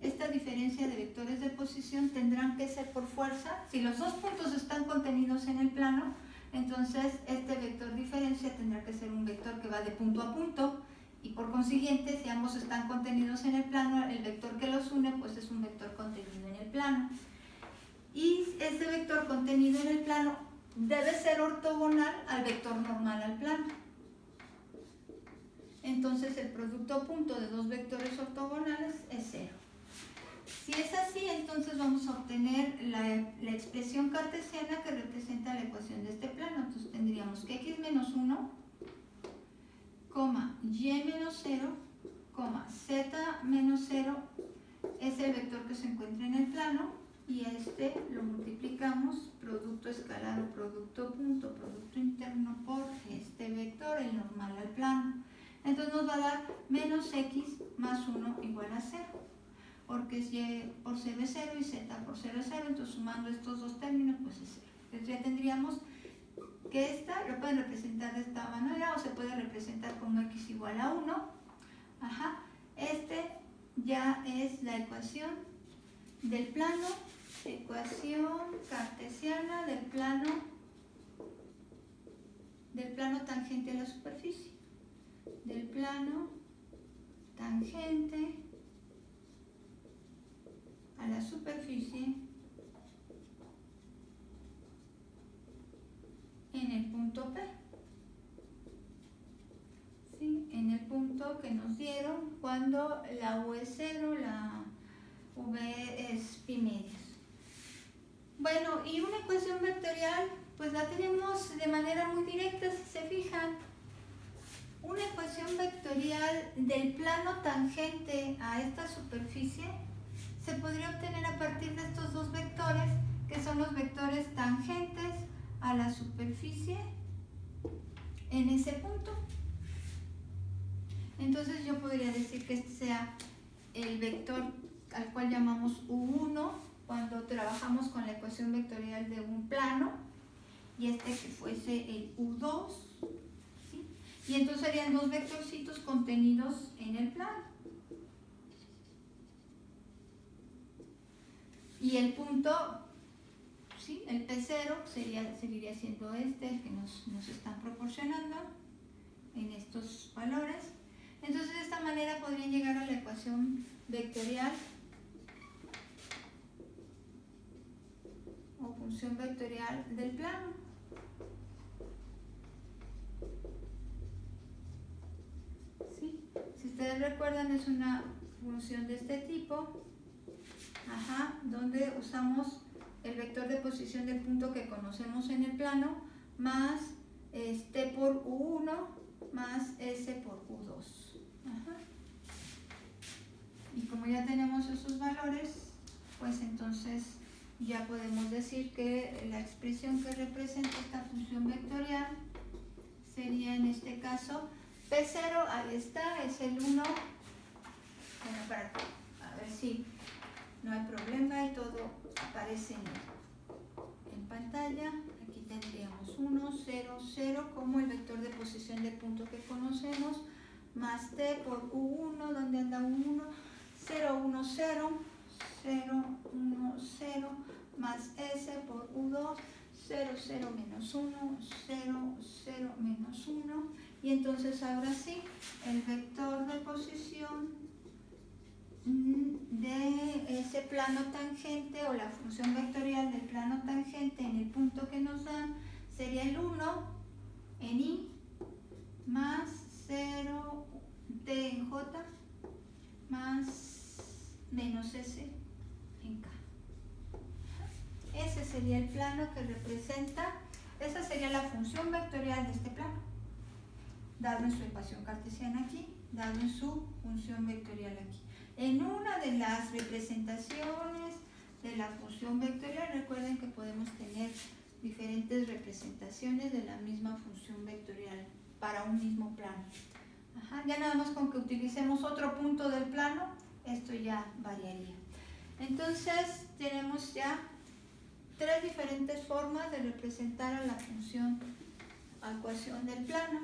Esta diferencia de vectores de posición tendrán que ser por fuerza. Si los dos puntos están contenidos en el plano, entonces este vector diferencia tendrá que ser un vector que va de punto a punto, y por consiguiente, si ambos están contenidos en el plano, el vector que los une pues es un vector contenido en el plano. Y ese vector contenido en el plano debe ser ortogonal al vector normal al plano. Entonces el producto punto de dos vectores ortogonales es 0. Si es así, entonces vamos a obtener la expresión cartesiana que representa la ecuación de este plano. Entonces tendríamos que x menos 1, y menos 0, z menos 0 es el vector que se encuentra en el plano, y este lo multiplicamos producto escalar o producto punto, producto interno por este vector, el normal al plano. Entonces nos va a dar menos x más 1 igual a 0. Porque es y por 0 es 0 y z por 0 es 0, entonces sumando estos dos términos pues es 0. Entonces ya tendríamos que esta lo pueden representar de esta manera o se puede representar como x igual a 1. Este ya es la ecuación del plano, ecuación cartesiana del plano del plano tangente a la superficie. Del plano tangente a la superficie en el punto P. ¿Sí? En el punto que nos dieron cuando la U es 0, la V es pi medios. Bueno, y una ecuación vectorial, pues la tenemos de manera muy directa, si se fijan. Una ecuación vectorial del plano tangente a esta superficie se podría obtener a partir de estos dos vectores, que son los vectores tangentes a la superficie en ese punto. Entonces yo podría decir que este sea el vector al cual llamamos U1 cuando trabajamos con la ecuación vectorial de un plano, y este que fuese el U2, ¿sí? Y entonces serían dos vectorcitos contenidos en el plano. Y el punto, ¿sí? El P0 seguiría siendo este, el que nos están proporcionando en estos valores. Entonces de esta manera podrían llegar a la ecuación vectorial o función vectorial del plano. ¿Sí? Si ustedes recuerdan, es una función de este tipo, donde usamos el vector de posición del punto que conocemos en el plano más T por U1 más S por U2. Y como ya tenemos esos valores, pues entonces ya podemos decir que la expresión que representa esta función vectorial sería en este caso P0, ahí está, es el 1. Bueno, a ver si no hay problema y todo aparece en pantalla. Aquí tendríamos 1, 0, 0 como el vector de posición del punto que conocemos, más T por U1, donde anda U1, 0, 1, 0, 0, 1, 0, más S por U2, 0, 0, menos 1, 0, 0, menos 1, y entonces ahora sí, el vector de posición de ese plano tangente o la función vectorial del plano tangente en el punto que nos dan sería el 1 en I más 0 T en J más menos S en K. Ese sería el plano que representa, esa sería la función vectorial de este plano, dado en su ecuación cartesiana aquí, dado en su función vectorial aquí. En una de las representaciones de la función vectorial, recuerden que podemos tener diferentes representaciones de la misma función vectorial para un mismo plano. Ya nada más con que utilicemos otro punto del plano, esto ya variaría. Entonces tenemos ya tres diferentes formas de representar a la función a ecuación del plano.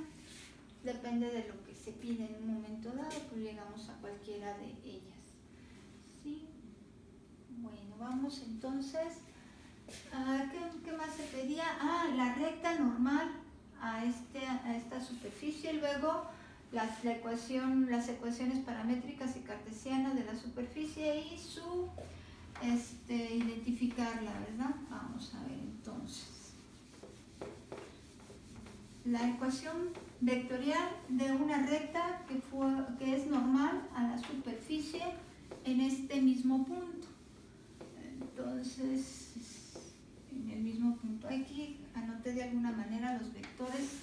Depende de lo que se pide en un momento dado, pues llegamos a cualquiera de ellas. ¿Sí? Bueno, vamos entonces. ¿Qué más se pedía? La recta normal a esta superficie, luego las ecuaciones paramétricas y cartesianas de la superficie y su identificarla, ¿verdad? Vamos a ver entonces. La ecuación vectorial de una recta que es normal a la superficie en este mismo punto. Entonces, en el mismo punto aquí anoté de alguna manera los vectores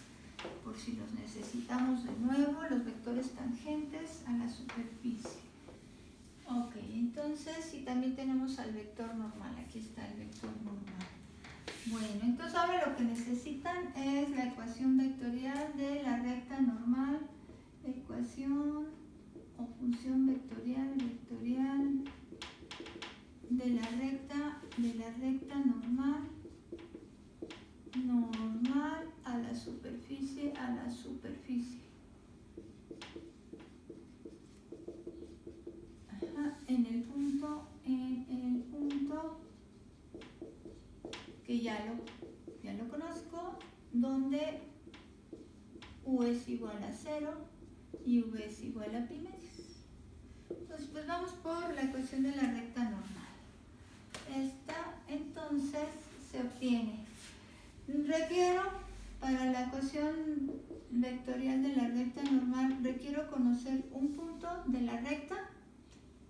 por si los necesitamos de nuevo, los vectores tangentes a la superficie. Ok, entonces, y también tenemos al vector normal, aquí está el vector normal. Bueno, entonces ahora lo que necesitan es la ecuación vectorial de la recta normal, ecuación o función vectorial de la recta normal a la superficie, en el punto que ya lo conozco, donde U es igual a 0 y V es igual a pi medios. Entonces, pues vamos por la ecuación de la recta normal. Esta, entonces, se obtiene. Requiero, para la ecuación vectorial de la recta normal, requiero conocer un punto de la recta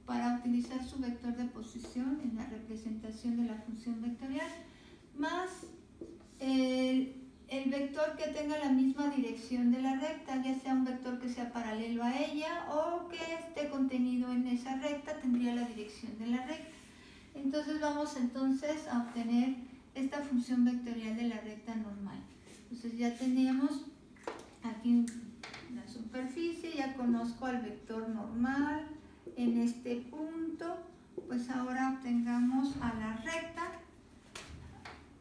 para utilizar su vector de posición en la representación de la función vectorial, más el vector que tenga la misma dirección de la recta, ya sea un vector que sea paralelo a ella o que esté contenido en esa recta, tendría la dirección de la recta. Entonces vamos entonces a obtener esta función vectorial de la recta normal. Entonces ya tenemos aquí la superficie, ya conozco al vector normal en este punto, pues ahora obtengamos a la recta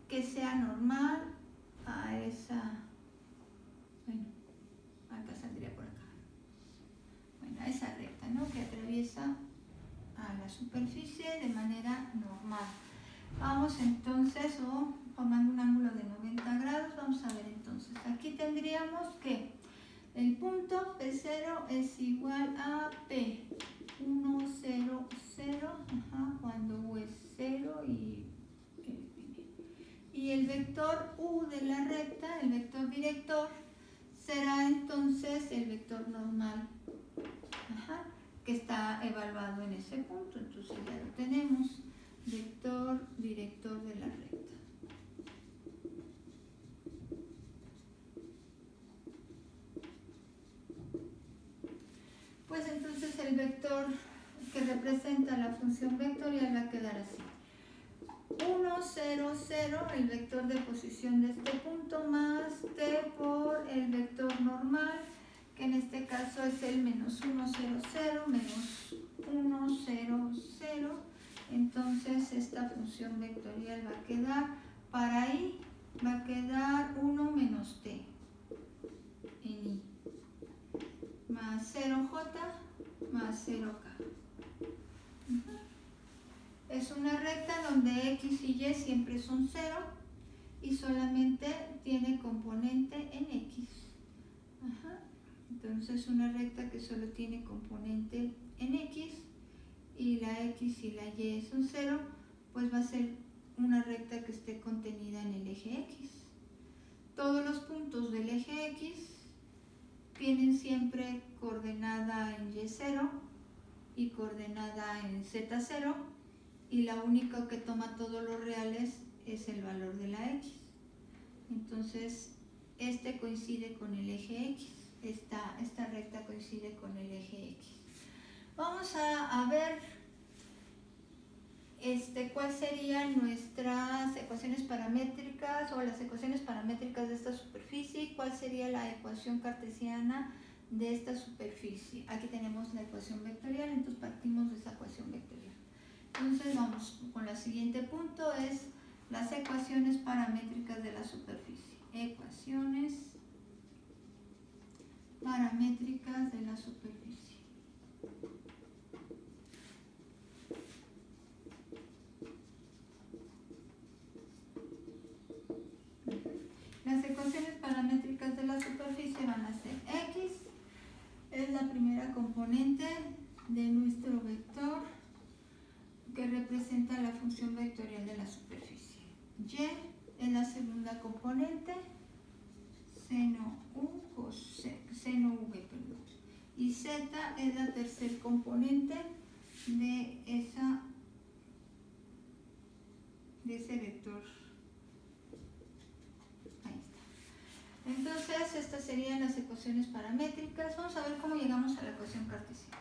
que sea normal a esa, bueno, acá saldría por acá, bueno, a esa recta, ¿no? Que atraviesa a la superficie de manera normal. Vamos entonces, formando un ángulo de 90 grados, vamos a ver entonces, aquí tendríamos que el punto P0 es igual a P 1, 0, 0, cuando U es 0 y el vector U de la recta, el vector director, será entonces el vector normal, que está evaluado en ese punto. Entonces ya lo tenemos, vector director de la recta. Pues entonces el vector que representa la función vectorial va a quedar así. 1, 0, 0, el vector de posición de este punto, más t por el vector normal, que en este caso es el menos 1, 0, 0, menos 1, 0, 0. Entonces esta función vectorial va a quedar, para i, va a quedar 1 menos t en i, más 0j más 0k. Es una recta donde x y y siempre son 0 y solamente tiene componente en x. Entonces una recta que solo tiene componente en x y la x y la y son 0, pues va a ser una recta que esté contenida en el eje x. Todos los puntos del eje x tienen siempre coordenada en y0 y coordenada en z0, y la única que toma todos los reales es el valor de la x. Entonces este coincide con el eje x, esta recta coincide con el eje x. Vamos a ver cuáles serían nuestras ecuaciones paramétricas o las ecuaciones paramétricas de esta superficie, cuál sería la ecuación cartesiana de esta superficie. Aquí tenemos la ecuación vectorial, entonces partimos de esa ecuación vectorial. Entonces vamos con el siguiente punto, es las ecuaciones paramétricas de la superficie. Ecuaciones paramétricas de la superficie. Las ecuaciones paramétricas de la superficie van a ser x, es la primera componente de nuestro vector que representa la función vectorial de la superficie. Y es la segunda componente, seno v, y z es la tercera componente de ese vector. Ahí está. Entonces estas serían las ecuaciones paramétricas. Vamos a ver cómo llegamos a la ecuación cartesiana.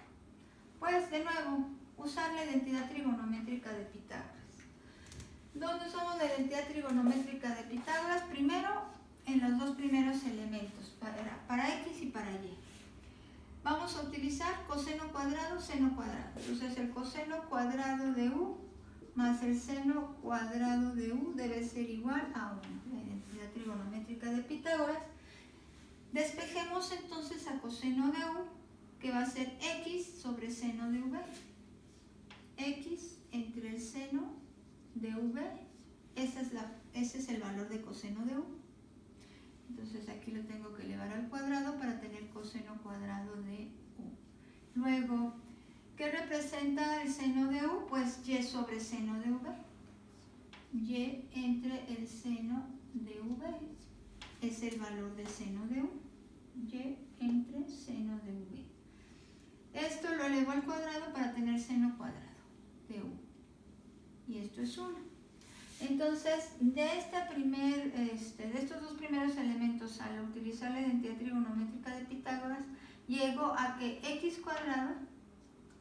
Pues de nuevo, usar la identidad trigonométrica de Pitágoras. ¿Dónde usamos la identidad trigonométrica de Pitágoras? Primero, en los dos primeros elementos, para x y para y. Vamos a utilizar coseno cuadrado, seno cuadrado. Entonces el coseno cuadrado de u más el seno cuadrado de u debe ser igual a 1. La identidad trigonométrica de Pitágoras. Despejemos entonces a coseno de u, que va a ser x sobre seno de v. X entre el seno de v, ese es el valor de coseno de u. Entonces aquí lo tengo que elevar al cuadrado cuadrado de U. Luego, ¿qué representa el seno de U? Pues y sobre seno de V. Y entre el seno de V es el valor del seno de U. Y entre seno de V. Esto lo elevo al cuadrado para tener seno cuadrado de U. Y esto es 1. Entonces, de estos dos primeros elementos, al utilizar la identidad trigonométrica de Pitágoras, llego a que x cuadrado,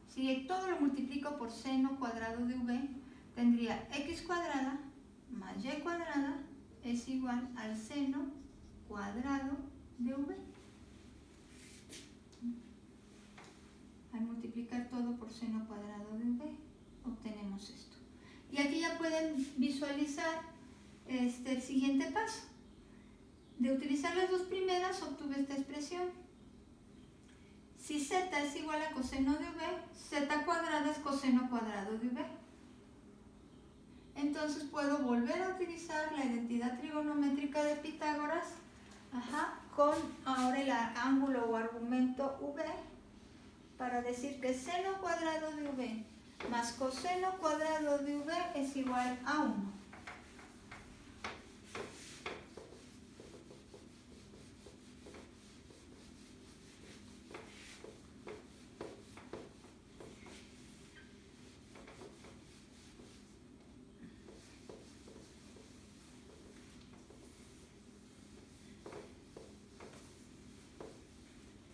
si todo lo multiplico por seno cuadrado de v, tendría x cuadrada más y cuadrada es igual al seno cuadrado de v. Al multiplicar todo por seno cuadrado de v, obtenemos esto. Y aquí ya pueden visualizar el siguiente paso. De utilizar las dos primeras, obtuve esta expresión. Si z es igual a coseno de v, z cuadrada es coseno cuadrado de v. Entonces puedo volver a utilizar la identidad trigonométrica de Pitágoras, con ahora el ángulo o argumento v, para decir que seno cuadrado de v más coseno cuadrado de v es igual a 1.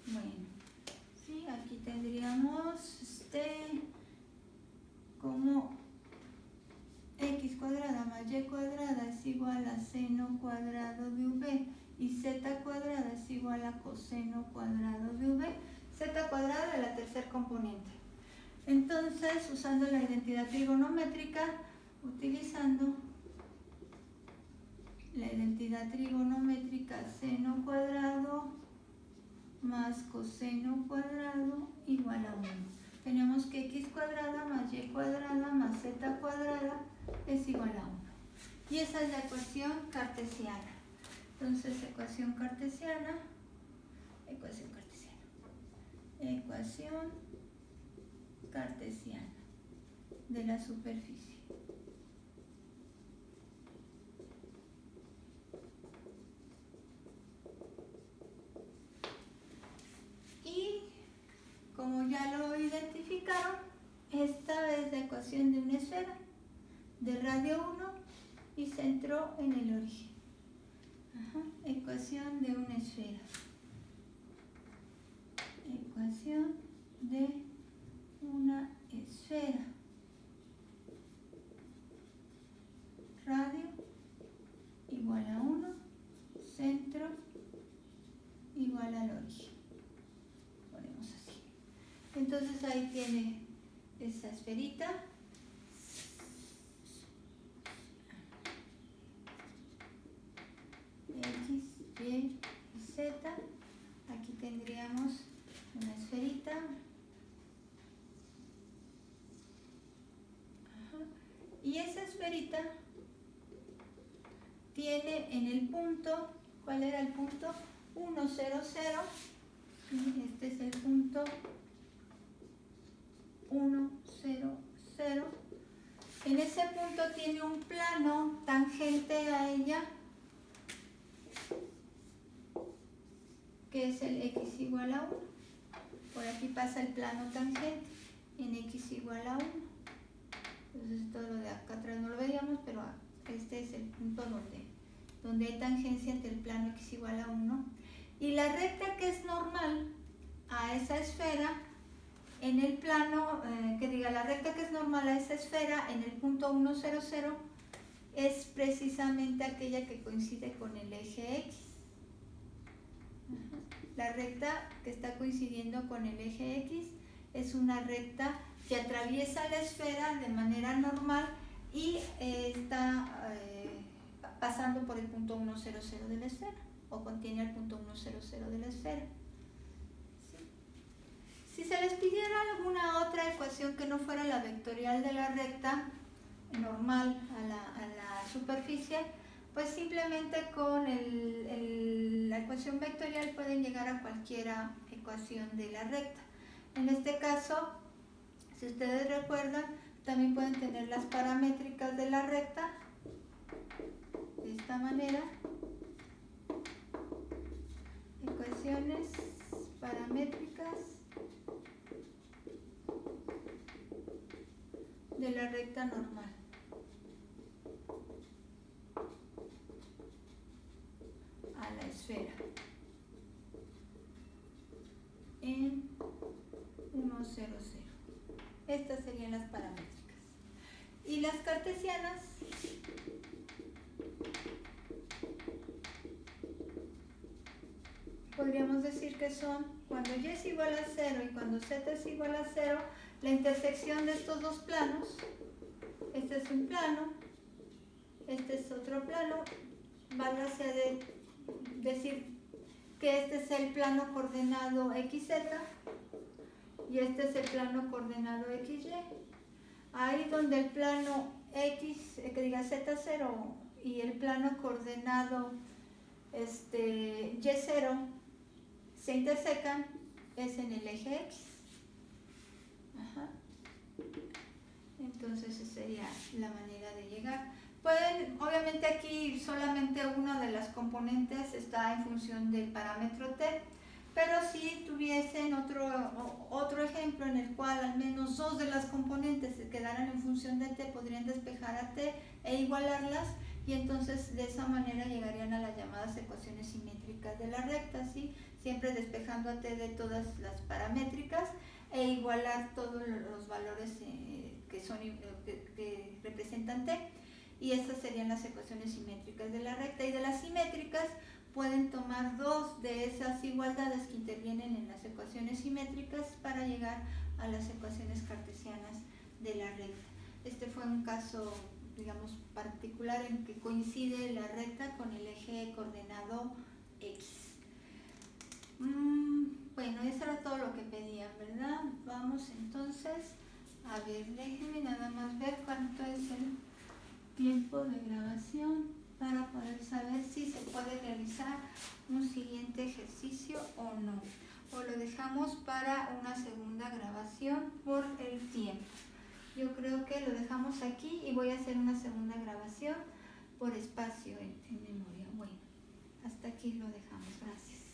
Bueno, sí, aquí tendríamos como x cuadrada más y cuadrada es igual a seno cuadrado de v y z cuadrada es igual a coseno cuadrado de v, z cuadrada de la tercer componente. Entonces, usando la identidad trigonométrica, utilizando la identidad trigonométrica seno cuadrado más coseno cuadrado igual a 1. Tenemos que x cuadrada más y cuadrada más z cuadrada es igual a 1. Y esa es la ecuación cartesiana. Entonces, ecuación cartesiana de la superficie. Y como ya lo identificaron, esta es la ecuación de una esfera de radio 1 y centro en el origen. Ecuación de una esfera. Ecuación de una esfera. Radio igual a 1, centro igual al origen. Ponemos así. Entonces ahí tiene esa esferita. X, Y y Z. Aquí tendríamos una esferita. Y esa esferita tiene en el punto, ¿cuál era el punto? 1, 0, 0. Este es el punto 1, 0, 0. En ese punto tiene un plano tangente a ella, que es el x igual a 1. Por aquí pasa el plano tangente en x igual a 1. Entonces todo lo de acá atrás no lo veíamos, pero este es el punto donde hay tangencia entre el plano x igual a 1. Y la recta que es normal a esa esfera, en el plano, la recta que es normal a esa esfera en el punto 1, 0, 0, es precisamente aquella que coincide con el eje x. La recta que está coincidiendo con el eje x es una recta que atraviesa la esfera de manera normal y está pasando por el punto 1, 0, 0 de la esfera, o contiene el punto 1, 0, 0 de la esfera. ¿Sí? Si se les pidiera alguna otra ecuación que no fuera la vectorial de la recta normal a la superficie, pues simplemente con la ecuación ecuación vectorial pueden llegar a cualquier ecuación de la recta. En este caso, si ustedes recuerdan, también pueden tener las paramétricas de la recta de esta manera. Ecuaciones paramétricas de la recta normal. A la esfera. En 1, 0, 0. Estas serían las paramétricas. Y las cartesianas podríamos decir que son cuando y es igual a 0 y cuando z es igual a 0, la intersección de estos dos planos. Este es un plano, este es otro plano. Válgase de decir que este es el plano coordenado xz y este es el plano coordenado xy. Ahí donde el plano x, que diga z0 y el plano coordenado y0 se intersecan es en el eje x. Ajá. Entonces esa sería la manera de llegar. Pueden, obviamente aquí solamente una de las componentes está en función del parámetro t, pero si tuviesen otro ejemplo en el cual al menos dos de las componentes se quedaran en función de t, podrían despejar a t e igualarlas, y entonces de esa manera llegarían a las llamadas ecuaciones simétricas de la recta, ¿sí? Siempre despejando a t de todas las paramétricas e igualar todos los valores que representan t, y estas serían las ecuaciones simétricas de la recta. Y de las simétricas pueden tomar dos de esas igualdades que intervienen en las ecuaciones simétricas para llegar a las ecuaciones cartesianas de la recta. Este fue un caso, digamos, particular en que coincide la recta con el eje coordenado x. Bueno, eso era todo lo que pedían, ¿verdad? Vamos entonces a ver, déjenme nada más ver cuánto es el tiempo de grabación para poder saber si se puede realizar un siguiente ejercicio o no, o lo dejamos para una segunda grabación por el tiempo. Yo creo que lo dejamos aquí y voy a hacer una segunda grabación por espacio en memoria. Bueno, hasta aquí lo dejamos. Gracias.